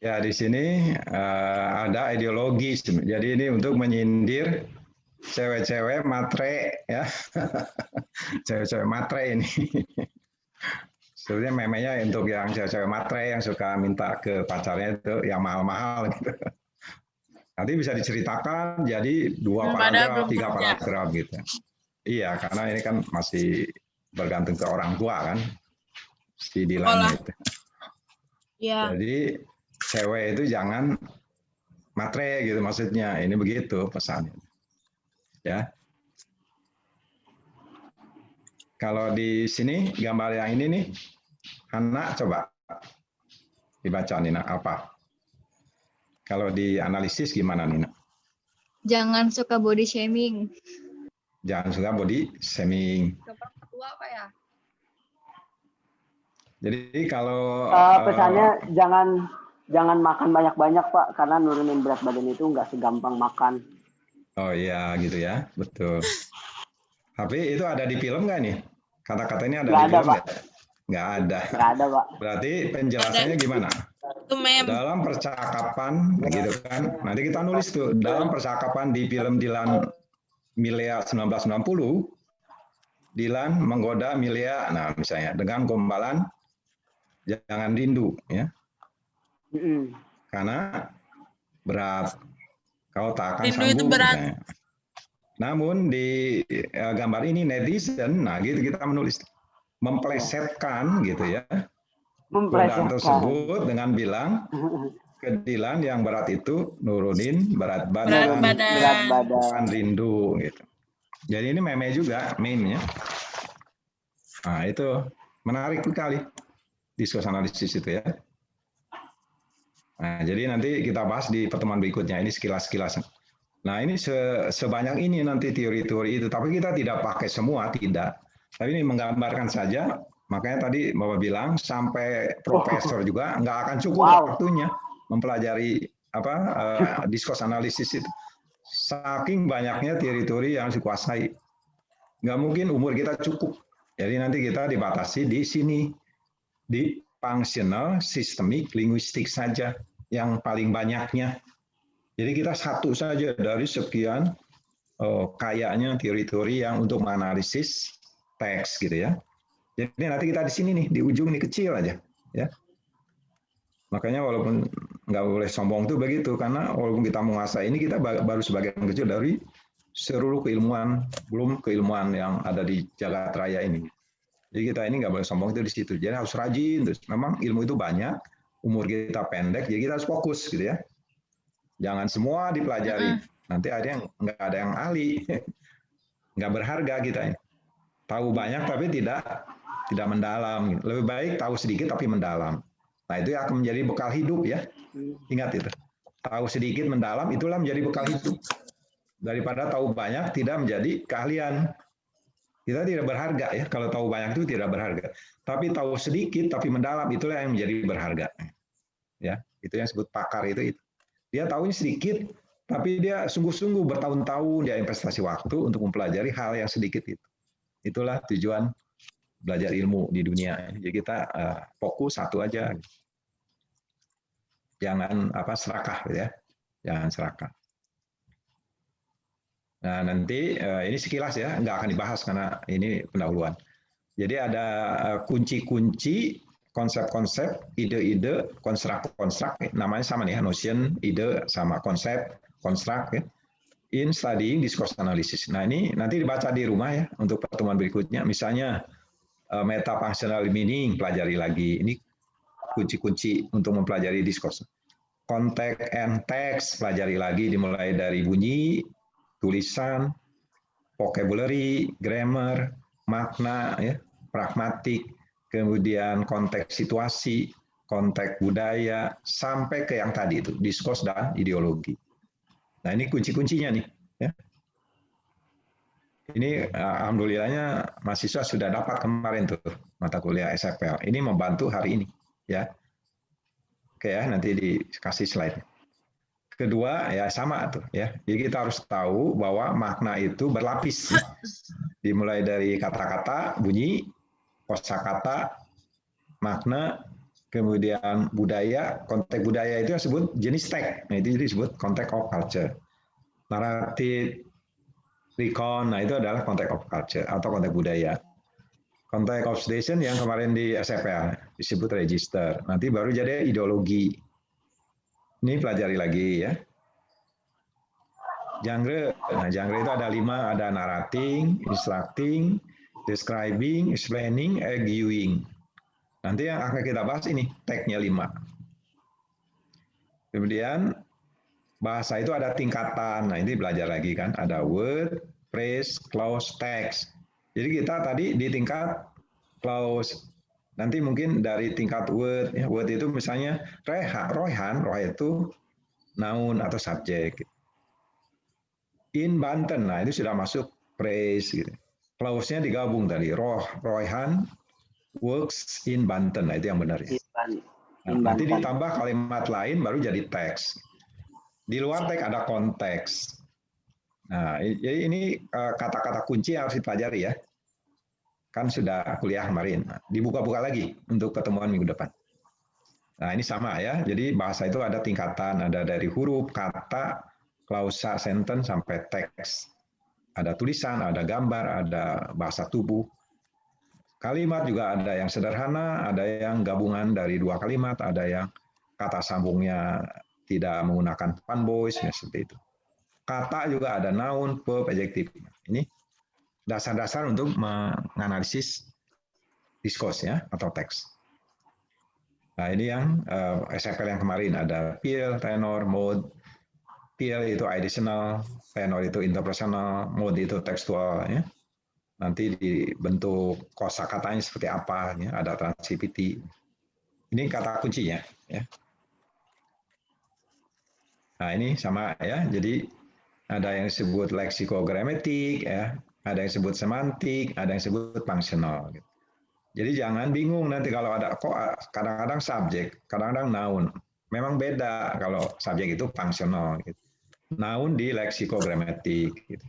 Ya, di sini ada ideologi. Jadi ini untuk menyindir cewek-cewek matre ya. Cewek-cewek matre ini. Sebenarnya memenya untuk yang cewek-cewek matre yang suka minta ke pacarnya itu yang mahal-mahal gitu. Nanti bisa diceritakan jadi 2 paragraf, 3 paragraf gitu. Iya, karena ini kan masih bergantung ke orang tua kan, si Dilan itu. Iya. Jadi cewek itu jangan matre gitu maksudnya. Ini begitu pesannya. Ya. Kalau di sini gambar yang ini nih, anak coba dibaca Nina apa? Kalau dianalisis gimana Nina? Jangan suka body shaming. Jangan suka body shaming. Gambar kedua apa ya? Jadi kalau Pesannya jangan makan banyak-banyak, Pak, karena nurunin berat badan itu nggak segampang makan. oh iya gitu ya, betul. Tapi itu ada di film nggak nih? Kata-kata ini ada Nggak di ada, film Pak. nggak? Nggak ada. Nggak ada, Pak. Berarti penjelasannya gimana? Itu mem. Dalam percakapan, gitu kan. Nanti kita nulis tuh, dalam percakapan di film Dilan Milea 1990, Dilan menggoda Milea, nah misalnya dengan gombalan jangan rindu, ya, karena berat, kau tak akan Rindu itu sanggup. berat. Misalnya. Namun di gambar ini netizen, nah gitu kita menulis, memplesetkan gitu ya, godaan tersebut dengan bilang ke Dilan yang berat itu nurunin berat badan, bukan rindu gitu. Jadi ini meme juga meme-nya. Nah itu menarik sekali diskus analisis itu ya. Nah jadi nanti kita bahas di pertemuan berikutnya, ini sekilas-sekilas. Nah ini sebanyak ini nanti teori-teori itu, tapi kita tidak pakai semua, tidak. Tapi ini menggambarkan saja. Makanya tadi Bapak bilang sampai profesor juga nggak akan cukup waktunya mempelajari diskus analisis itu. Saking banyaknya teori-teori yang dikuasai, nggak mungkin umur kita cukup. Jadi nanti kita dibatasi di sini, di functional systemic linguistik saja yang paling banyaknya. Jadi kita satu saja dari sekian kayaknya teori-teori yang untuk menganalisis teks gitu ya. Jadi nanti kita di sini nih, di ujung ini kecil aja, ya. Makanya walaupun nggak boleh sombong tuh begitu, karena walaupun kita menguasai ini, kita baru sebagian kecil dari seluruh keilmuan, belum keilmuan yang ada di jagat raya ini. Jadi kita ini nggak boleh sombong itu di situ. Jadi harus rajin, terus memang ilmu itu banyak, umur kita pendek, jadi kita harus fokus gitu ya. Jangan semua dipelajari, nanti ada yang nggak ada yang ahli, nggak berharga kita ini. Tahu banyak tapi tidak mendalam. Lebih baik tahu sedikit tapi mendalam. Nah itu akan menjadi bekal hidup ya. Ingat itu. Tahu sedikit mendalam itulah menjadi bekal hidup. Daripada tahu banyak tidak menjadi keahlian. Kita tidak berharga ya. Kalau tahu banyak itu tidak berharga. Tapi tahu sedikit tapi mendalam itulah yang menjadi berharga. Ya, itu yang disebut pakar itu. Dia tahunya sedikit tapi dia sungguh-sungguh bertahun-tahun dia investasi waktu untuk mempelajari hal yang sedikit itu. Itulah tujuan belajar ilmu di dunia. Jadi kita fokus satu aja. Jangan serakah ya. Jangan serakah. Nah, nanti ini sekilas ya, nggak akan dibahas karena ini pendahuluan. Jadi ada kunci-kunci, konsep-konsep, ide-ide, konstruk-konstruk, namanya sama nih ya, notion, ide sama konsep, konstruk ya. In studying discourse analysis. Nah, ini nanti dibaca di rumah ya untuk pertemuan berikutnya. Misalnya meta functional meaning, pelajari lagi. Ini kunci-kunci untuk mempelajari discourse. Context and text, pelajari lagi dimulai dari bunyi, tulisan, vocabulary, grammar, makna, ya, pragmatik, kemudian konteks situasi, konteks budaya, sampai ke yang tadi itu, discourse dan ideologi. Nah ini kunci-kuncinya nih. Ya. Ini alhamdulillahnya mahasiswa sudah dapat kemarin tuh mata kuliah SFL. Ini membantu hari ini. Ya. Oke ya, nanti dikasih slide. Kedua ya sama tuh ya. Jadi kita harus tahu bahwa makna itu berlapis. Dimulai dari kata-kata, bunyi, kosakata, makna, kemudian budaya. Konteks budaya itu disebut jenis teks. Nah, itu disebut context of culture. Naratif, recon, nah itu adalah konteks of culture atau konteks budaya. Konteks of station yang kemarin di SFL disebut register. Nanti baru jadi ideologi. Ini pelajari lagi ya. Genre, nah genre itu ada 5, ada narrating, instructing, describing, explaining, arguing. Nanti yang akan kita bahas ini, tag-nya 5. Kemudian bahasa itu ada tingkatan. Nah, ini belajar lagi kan, ada word, phrase, clause, text. Jadi kita tadi di tingkat clause. Nanti mungkin dari tingkat word, ya, word itu misalnya Royhan itu noun atau subjek. In Banten, nah itu sudah masuk phrase. Gitu. Clause-nya digabung tadi, Royhan works in Banten, nah itu yang benar ya. Nah, nanti ditambah kalimat lain baru jadi teks. Di luar teks ada konteks. Nah, jadi ini kata-kata kunci yang harus dipelajari ya. Kan sudah kuliah kemarin. Dibuka-buka lagi untuk pertemuan minggu depan. Nah, ini sama ya. Jadi bahasa itu ada tingkatan, ada dari huruf, kata, klausa, sentence sampai teks. Ada tulisan, ada gambar, ada bahasa tubuh. Kalimat juga ada yang sederhana, ada yang gabungan dari dua kalimat, ada yang kata sambungnya tidak menggunakan fun voice, ya, seperti itu. Kata juga ada noun, verb, adjective. Ini dasar-dasar untuk menganalisis discourse ya atau teks. Nah, ini yang SFL yang kemarin ada feel, tenor, mode. Feel itu additional, tenor itu interpersonal, mode itu tekstual ya. Nanti dibentuk kosakatanya seperti apa ya, ada transitivity. Ini kata kuncinya ya. Nah, ini sama ya. Jadi ada yang disebut leksikogramatik ya, ada yang disebut semantik, ada yang disebut fungsional gitu. Jadi jangan bingung nanti kalau ada kok kadang-kadang subjek, kadang-kadang noun. Memang beda kalau subjek itu fungsional gitu. Noun di leksikogramatik gitu.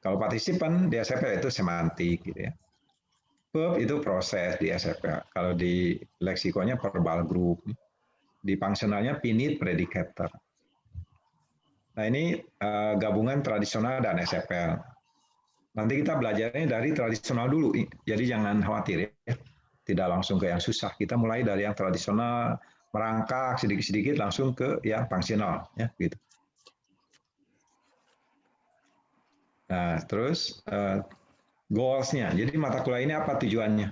Kalau partisipan di SFL itu semantik gitu ya. Verb itu proses di SFL. Kalau di leksikonya verbal group. Di fungsionalnya finite predicator. Nah, ini gabungan tradisional dan SFL. Nanti kita belajarnya dari tradisional dulu. Jadi jangan khawatir ya. Tidak langsung ke yang susah. Kita mulai dari yang tradisional, merangkak sedikit-sedikit langsung ke yang fungsional ya gitu. Nah, terus goals-nya. Jadi mata kuliah ini apa tujuannya?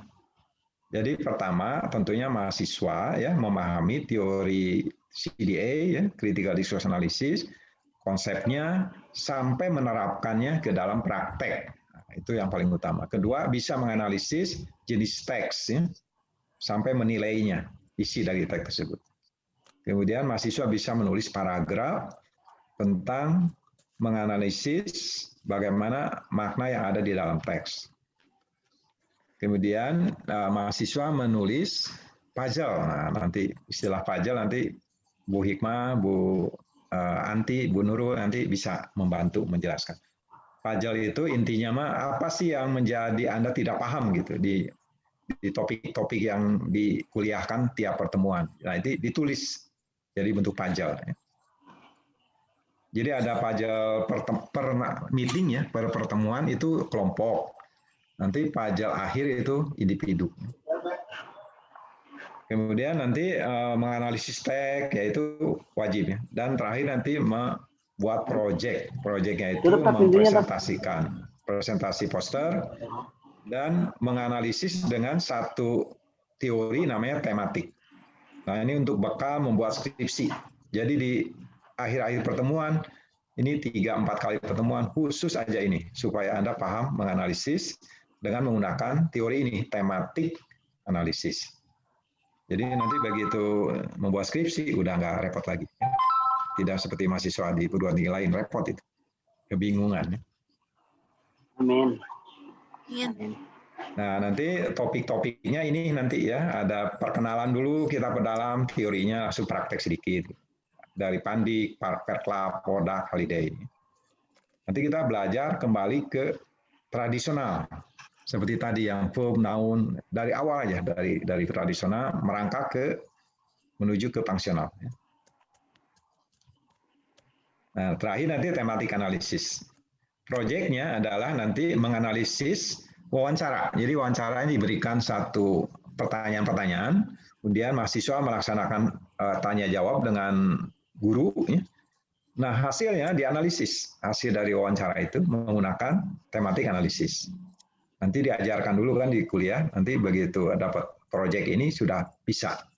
Jadi pertama tentunya mahasiswa ya memahami teori CDA ya, critical discourse analysis, konsepnya sampai menerapkannya ke dalam praktek. Nah, itu yang paling utama. Kedua, bisa menganalisis jenis teks ya, sampai menilainya isi dari teks tersebut. Kemudian mahasiswa bisa menulis paragraf tentang menganalisis bagaimana makna yang ada di dalam teks. Kemudian mahasiswa menulis puzzle. Nah, nanti istilah puzzle nanti Bu Hikmah, Bu Anti, Bu Nurul nanti bisa membantu menjelaskan. Puzzle itu intinya mah apa sih yang menjadi Anda tidak paham gitu di topik-topik yang dikuliahkan tiap pertemuan. Nah, itu ditulis jadi bentuk puzzle. Jadi ada puzzle per meeting ya, per pertemuan itu kelompok. Nanti puzzle akhir itu individu. Kemudian nanti menganalisis teks yaitu wajib ya. Dan terakhir nanti membuat project. Projectnya itu mempresentasikan presentasi poster dan menganalisis dengan satu teori namanya tematik. Nah, ini untuk bekal membuat skripsi. Jadi di akhir-akhir pertemuan ini 3-4 kali pertemuan khusus aja ini supaya Anda paham menganalisis dengan menggunakan teori ini, tematik analisis. Jadi nanti begitu membuat skripsi udah nggak repot lagi. Tidak seperti mahasiswa di perguruan tinggi lain repot itu. Kebingungan. Amin. Nah, nanti topik-topiknya ini nanti ya ada perkenalan dulu, kita perdalam teorinya, langsung praktek sedikit. Dari Pandik, Perklab, Podak, Holiday. Nanti kita belajar kembali ke tradisional. Seperti tadi yang verb, noun, dari awal aja, dari tradisional merangkak ke menuju ke fungsional. Nah, terakhir nanti tematik analisis. Proyeknya adalah nanti menganalisis wawancara. Jadi wawancara ini diberikan satu pertanyaan-pertanyaan, kemudian mahasiswa melaksanakan tanya jawab dengan guru. Ya. Nah, hasilnya dianalisis. Hasil dari wawancara itu menggunakan tematik analisis. Nanti diajarkan dulu kan di kuliah, nanti begitu dapat proyek ini sudah bisa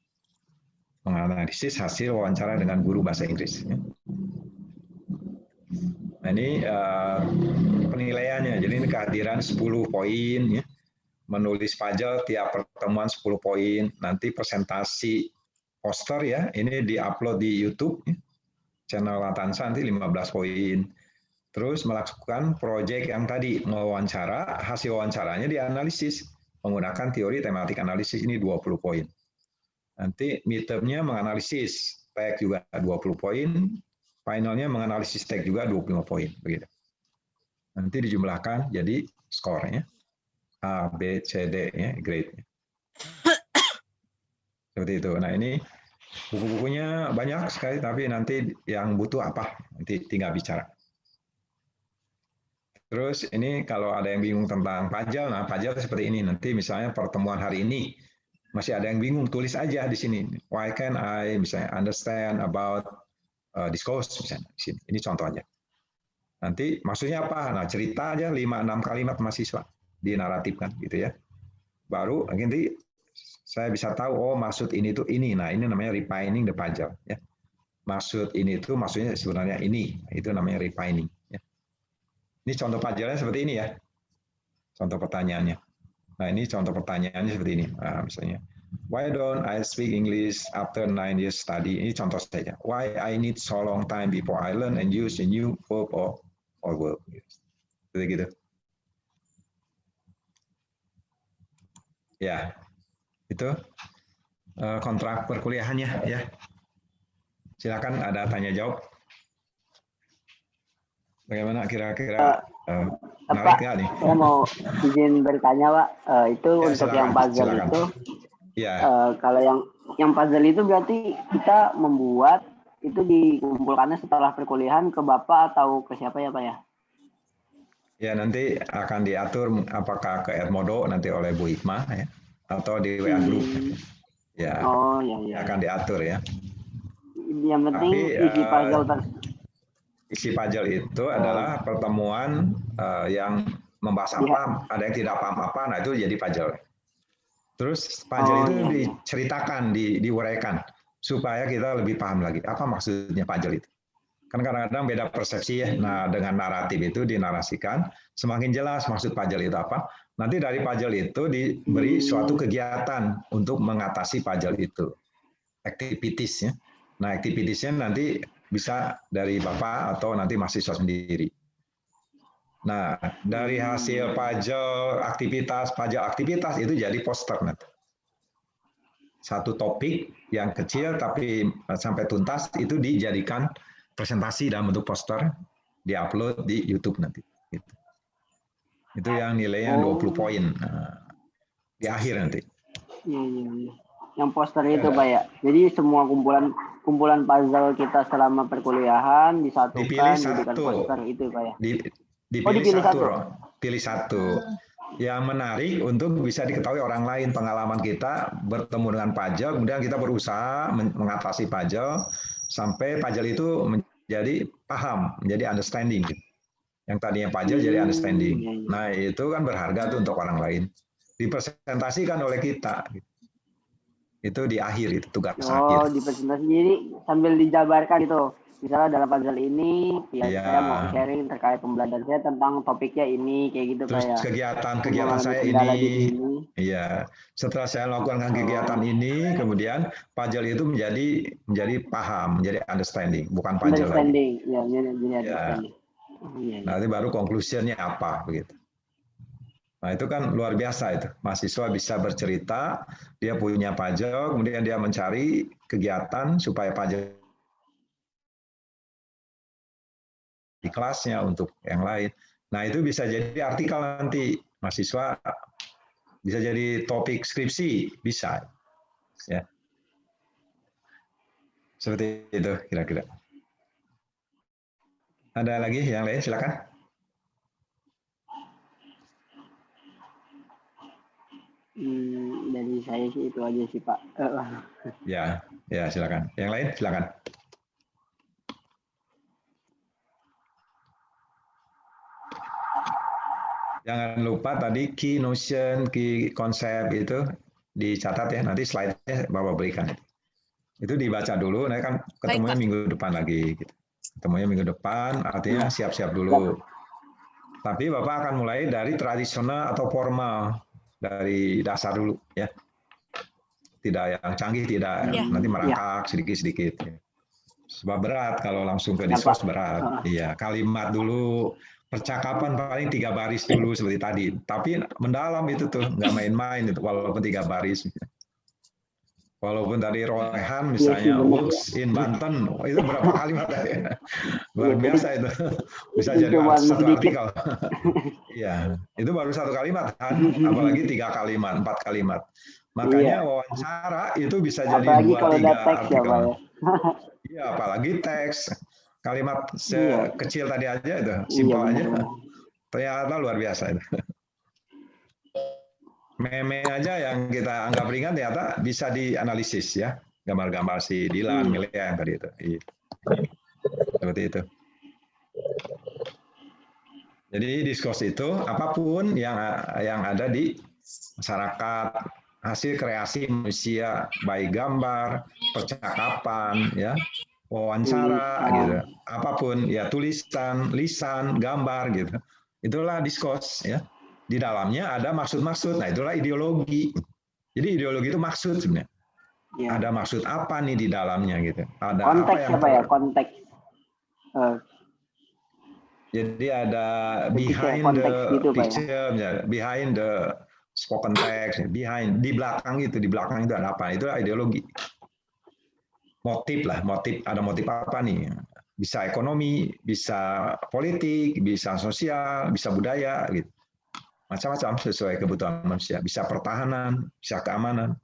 menganalisis hasil wawancara dengan guru bahasa Inggris. Ya. Nah, ini penilaiannya. Jadi ini kehadiran 10 poin, ya. Menulis puzzle tiap pertemuan 10 poin. Nanti presentasi poster ya, ini diupload di YouTube, ya. Channel Latansa nanti 15 poin. Terus melakukan proyek yang tadi, mewawancara, hasil wawancaranya dianalisis menggunakan teori tematik analisis ini 20 poin. Nanti midterm-nya menganalisis teks juga 20 poin, finalnya menganalisis teks juga 25 poin begitu. Nanti dijumlahkan jadi skornya A, B, C, D ya, grade. Seperti itu. Nah, ini Buku-bukunya banyak sekali, tapi nanti yang butuh apa, nanti tinggal bicara. Terus ini kalau ada yang bingung tentang pajal, nah pajal seperti ini. Nanti misalnya pertemuan hari ini, masih ada yang bingung, tulis aja di sini. Why can I misalnya understand about this course, misalnya di sini. Ini contoh aja. Nanti maksudnya apa? Nah cerita aja 5-6 kalimat mahasiswa, dinaratifkan gitu ya. Baru nanti saya bisa tahu, oh maksud ini tuh ini. Nah ini namanya refining the pajal. Ya. Maksud ini tuh maksudnya sebenarnya ini. Itu namanya refining. Ya. Ini contoh pajalnya seperti ini ya. Contoh pertanyaannya. Nah ini contoh pertanyaannya seperti ini. Nah, misalnya, why don't I speak English after 9 years study? Ini contoh saja. Why I need so long time before I learn and use a new verb or verb. Gitu. Ya, itu kontrak perkuliahannya ya. Silakan ada tanya jawab. Bagaimana kira-kira menarik nggak nih? Saya mau izin bertanya, Pak. Itu Ya, untuk silakan, yang puzzle silakan. itu, Ya, kalau yang puzzle itu berarti kita membuat itu dikumpulkannya setelah perkuliahan ke Bapak atau ke siapa ya, Pak ya? ya nanti akan diatur apakah ke Edmodo nanti oleh Bu Hikmah ya, atau di WA Group. Ya, Oh, ya. akan diatur ya. Yang penting Tapi, isi puzzle isi puzzle itu adalah pertemuan yang membahas apa, ada yang tidak paham apa, nah itu jadi puzzle. Terus puzzle itu iya. diceritakan, diuraikan supaya kita lebih paham lagi apa maksudnya puzzle itu. Kan kadang-kadang beda persepsi ya. Nah, dengan naratif itu dinarasikan, semakin jelas maksud puzzle itu apa. Nanti dari puzzle itu diberi suatu kegiatan untuk mengatasi puzzle itu. Activities ya. Nah, activities-nya nanti bisa dari Bapak atau nanti mahasiswa sendiri. Nah, dari hasil puzzle aktivitas itu jadi poster nanti. Satu topik yang kecil tapi sampai tuntas itu dijadikan presentasi dalam bentuk poster, diupload di YouTube nanti. Gitu. Itu yang nilainya 20 poin di akhir nanti. Iya. Yang poster itu, Pak ya. Jadi semua kumpulan puzzle kita selama perkuliahan disatukan Dipilih dijadikan satu. poster itu, Pak ya. Dipilih satu. Pilih satu. Yang menarik untuk bisa diketahui orang lain pengalaman kita bertemu dengan puzzle, kemudian kita berusaha mengatasi puzzle sampai puzzle itu menjadi paham, menjadi understanding. Yang tadinya puzzle jadi understanding. Nah itu kan berharga tuh untuk orang lain. Dipresentasikan oleh kita. Itu di akhir, itu tugas akhir. Oh, dipresentasi. Jadi sambil dijabarkan itu. Misalnya dalam puzzle ini, saya mau sharing terkait pembelajaran saya tentang topiknya ini, kayak gitu, Terus Pak ya. kegiatan saya ini. Iya. Setelah saya melakukan kegiatan ini, kemudian puzzle itu menjadi paham, menjadi understanding, bukan puzzle understanding. lagi. Ya, jadi Ya. understanding. Iya. Nanti baru conclusion-nya apa begitu. Nah, itu kan luar biasa itu. Mahasiswa bisa bercerita, dia punya puzzle, kemudian dia mencari kegiatan supaya puzzle di kelasnya untuk yang lain. Nah, itu bisa jadi artikel nanti. Mahasiswa bisa jadi topik skripsi, bisa. Ya. Seperti itu kira-kira. Ada lagi yang lain, silakan. Dari saya sih itu aja sih, Pak. Ya, silakan. Yang lain, silakan. Jangan lupa tadi key notion, key konsep itu dicatat ya. Nanti slide-nya Bapak berikan. Itu dibaca dulu, nanti kan ketemunya minggu depan lagi. Gitu. Ketemunya minggu depan, artinya siap-siap dulu. Tapi Bapak akan mulai dari tradisional atau formal, dari dasar dulu ya. Tidak yang canggih, tidak nanti merangkak sedikit-sedikit. Ya. Sebab berat kalau langsung ke diskus berat. Iya, kalimat dulu. Percakapan paling 3 baris dulu seperti tadi. Tapi mendalam itu tuh, nggak main-main itu, walaupun 3 baris. Walaupun tadi Royhan misalnya works in Banten, itu berapa kalimat ya? Luar biasa itu. Bisa jadi satu artikel. Iya, itu baru 1 kalimat kan, apalagi 3 kalimat, 4 kalimat. Makanya wawancara itu bisa jadi Apalagi 2, kalau 3 udah teks ya, artikel. Pak ya. Iya, apalagi teks. Kalimat Iya. sekecil tadi aja itu, Iya, simpel aja. benar-benar. Ternyata luar biasa itu. Meme aja yang kita anggap ringan ternyata bisa dianalisis ya. Gambar-gambar si Dilan, Milea yang tadi itu. Iya. Seperti itu. Jadi diskurs itu apapun yang ada di masyarakat, hasil kreasi manusia, baik gambar, percakapan, ya, wawancara, gitu, apapun, ya tulisan, lisan, gambar, gitu. Itulah diskurs, ya. Di dalamnya ada maksud-maksud. Nah, itulah ideologi. Jadi ideologi itu maksud sebenarnya. Ya. Ada maksud apa nih di dalamnya, gitu. Ada Konteks apa yang apa ya? Konteks. Jadi ada Jadi kayak behind konteks the gitu, Pak ya. picture, behind the spoken text, behind, di belakang itu ada apa? Itu ideologi. Motif lah, ada motif apa nih? Bisa ekonomi, bisa politik, bisa sosial, bisa budaya, gitu. Macam-macam sesuai kebutuhan manusia. Bisa pertahanan, bisa keamanan.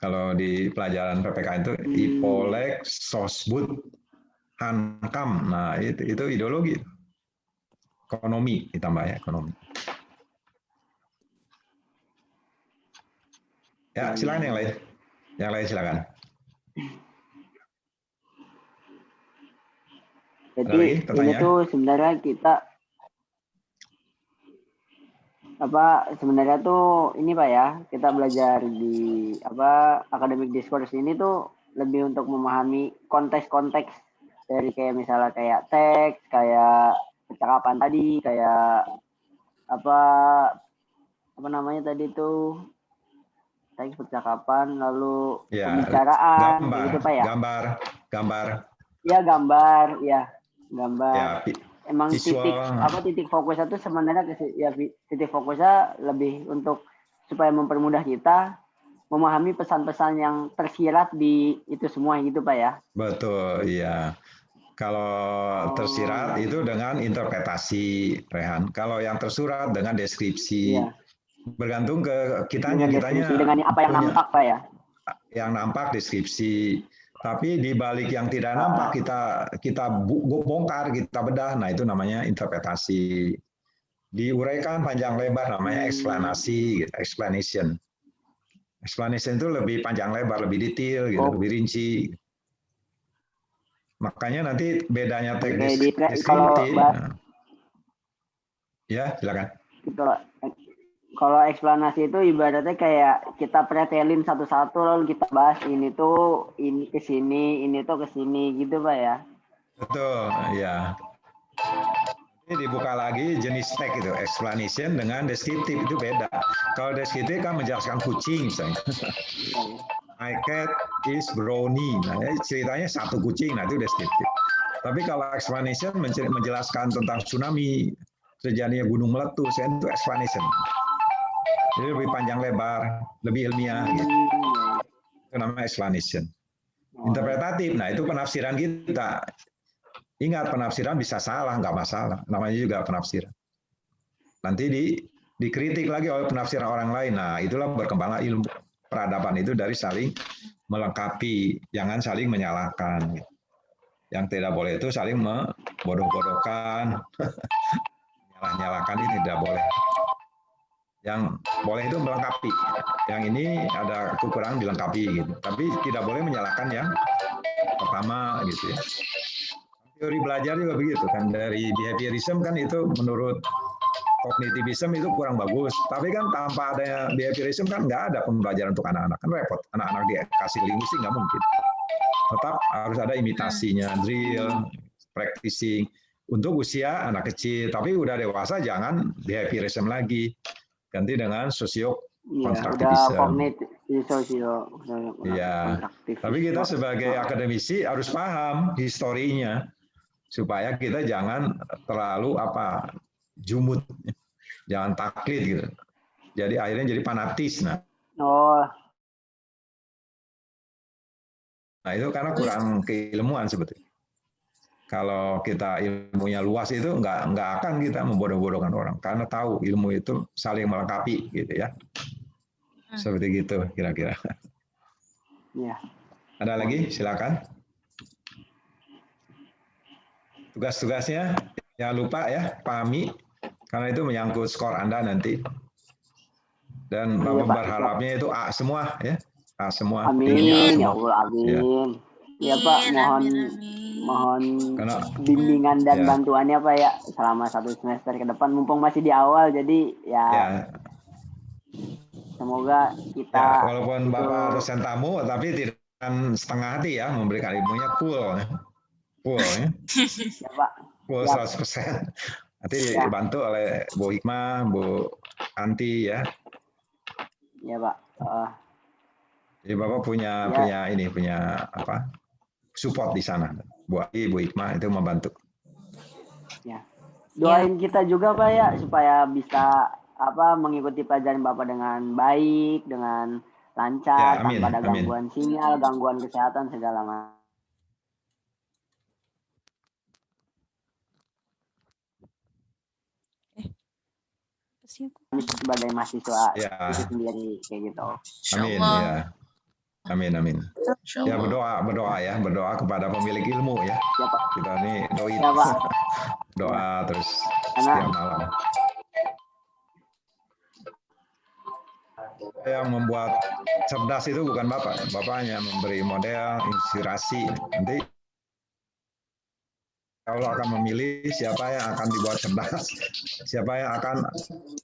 Kalau di pelajaran PPKN itu Ipolek, Sosbud, Hankam. Nah, itu ideologi. Ekonomi ditambah ya, ekonomi. Ya, silakan yang lain. Yang lain silakan. Jadi ini tuh sebenarnya kita sebenarnya tuh ini Pak ya, kita belajar di academic discourse ini tuh lebih untuk memahami konteks-konteks dari kayak misalnya kayak teks, kayak percakapan tadi, kayak apa namanya tadi tuh teks, percakapan, lalu ya, pembicaraan, gambar, gitu Pak ya. Gambar. Iya, gambar, ya. Gambar. Ya, Emang visual. titik fokusnya tuh sebenarnya titik fokusnya lebih untuk supaya mempermudah kita memahami pesan-pesan yang tersirat di itu semua gitu Pak ya. Betul, iya. Kalau tersirat itu dengan interpretasi, Rehan. Kalau yang tersurat dengan deskripsi. Iya. Bergantung ke kitanya dengan apa yang nampak Pak ya. Yang nampak deskripsi. Tapi di balik yang tidak nampak kita bongkar, kita bedah. Nah, itu namanya interpretasi. Diuraikan panjang lebar namanya eksplanasi, explanation. Explanation itu lebih panjang lebar, lebih detail, gitu, lebih rinci. Makanya nanti bedanya teks deskriptif. Ya, silakan. Kalau eksplanasi itu ibaratnya kayak kita pretelin satu-satu lalu kita bahas ini tuh ini ke sini, ini tuh ke sini gitu Pak ya. Betul, ya. Ini dibuka lagi jenis teks itu, explanation dengan deskriptif itu beda. Kalau deskriptif kan menjelaskan kucing misalnya. My cat is brownie. Nah, ceritanya satu kucing, nah itu deskriptif. Tapi kalau explanation menjelaskan tentang tsunami, terjadinya gunung meletus, itu explanation. Jadi lebih panjang lebar, lebih ilmiah. Gitu. Itu namanya explanation. Interpretatif, nah itu penafsiran kita. Ingat, penafsiran bisa salah, nggak masalah. Namanya juga penafsiran. Nanti dikritik lagi oleh penafsiran orang lain. Nah, itulah berkembanglah ilmu peradaban itu dari saling melengkapi, jangan saling menyalahkan. Yang tidak boleh itu saling membodoh-bodohkan, nyalahkan ini tidak boleh. Yang boleh itu melengkapi. Yang ini ada kekurangan dilengkapi gitu. Tapi tidak boleh menyalahkan yang pertama gitu ya. Teori belajar juga begitu kan, dari behaviorism kan itu menurut kognitivism itu kurang bagus. Tapi kan tanpa adanya behaviorism kan nggak ada pembelajaran untuk anak-anak, kan repot. Anak-anak dikasih linguistik nggak mungkin. Tetap harus ada imitasinya, drill, practicing. Untuk usia anak kecil, tapi udah dewasa jangan behaviorism lagi. Ganti dengan sosio-konstruktivism. Iya. Tapi kita sebagai akademisi harus paham historinya supaya kita jangan terlalu jumut, jangan taklid gitu. Jadi akhirnya jadi fanatis. Nah itu karena kurang keilmuan sebetulnya. Kalau kita ilmunya luas itu nggak akan kita membodoh-bodohkan orang karena tahu ilmu itu saling melengkapi gitu ya. Seperti gitu kira-kira. Ya. Ada lagi? Silakan. Tugas-tugasnya jangan lupa ya, pahami karena itu menyangkut skor Anda nanti. Dan Iya, Bapak Pak. berharapnya itu A semua ya. A semua. Amin, Pinginnya A ya semua. Allah, Ya. amin. Ya Pak, mohon mohon bimbingan dan ya. bantuannya Pak ya selama 1 semester ke depan. Mumpung masih di awal, jadi Ya. semoga kita. Ya, walaupun Bapak dosen tamu, tapi tidak setengah hati ya memberikan ilmunya full ya. Ya Pak. Full Ya. 100%. Nanti dibantu oleh Bu Hikmah, Bu Anti ya. Ya Pak. Jadi Bapak punya apa? Support di sana. Bu Anti, Bu Hikmah itu membantu. Ya. Doain kita juga Pak ya supaya bisa mengikuti pelajaran Bapak dengan baik, dengan lancar, Ya, amin, tanpa ada amin. gangguan sinyal, gangguan kesehatan segala macam. Sebagai mahasiswa itu sendiri kayak gitu. Amin ya. Amin amin. Ya berdoa kepada pemilik ilmu ya. Kita ini doi. Doa terus setiap malam. Yang membuat cerdas itu bukan Bapak. Bapaknya memberi model, inspirasi. Nanti Allah akan memilih siapa yang akan dibuat cerdas, siapa yang akan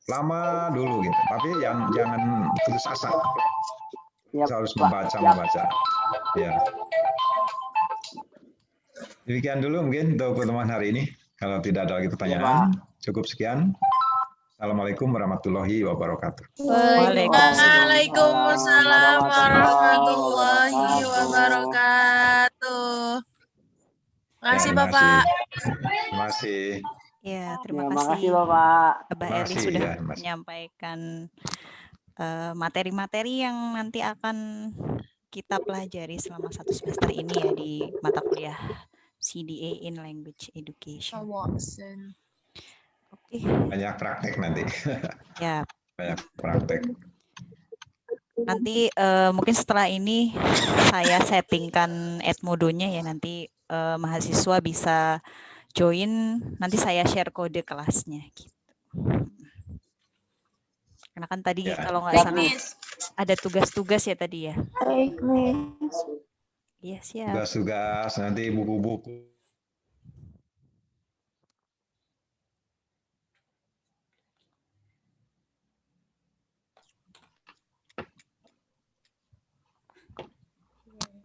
lama dulu gitu. Tapi jangan putus asa. Kita harus membaca. Ya. Demikian dulu mungkin untuk pertemuan hari ini. Kalau tidak ada lagi pertanyaan, cukup sekian. Assalamualaikum warahmatullahi wabarakatuh. Waalaikumsalam warahmatullahi wabarakatuh. Terima kasih Bapak. Terima kasih. Ya, terima kasih kasih Bapak. Mbak Eli sudah menyampaikan materi-materi yang nanti akan kita pelajari selama 1 semester ini ya di mata kuliah CDA in Language Education. Oke. Banyak praktek nanti. Ya. Banyak praktek. Nanti mungkin setelah ini saya settingkan Edmodo-nya ya, nanti mahasiswa bisa join, nanti saya share kode kelasnya gitu. Karena kan tadi kalau nggak salah ada tugas-tugas ya tadi ya. Baik, Miss. Iya, siap. Tugas-tugas, nanti buku-buku.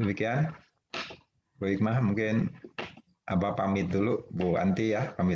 Demikian. Bu Hikmah mungkin Abah pamit dulu, Bu Anti ya, pamit.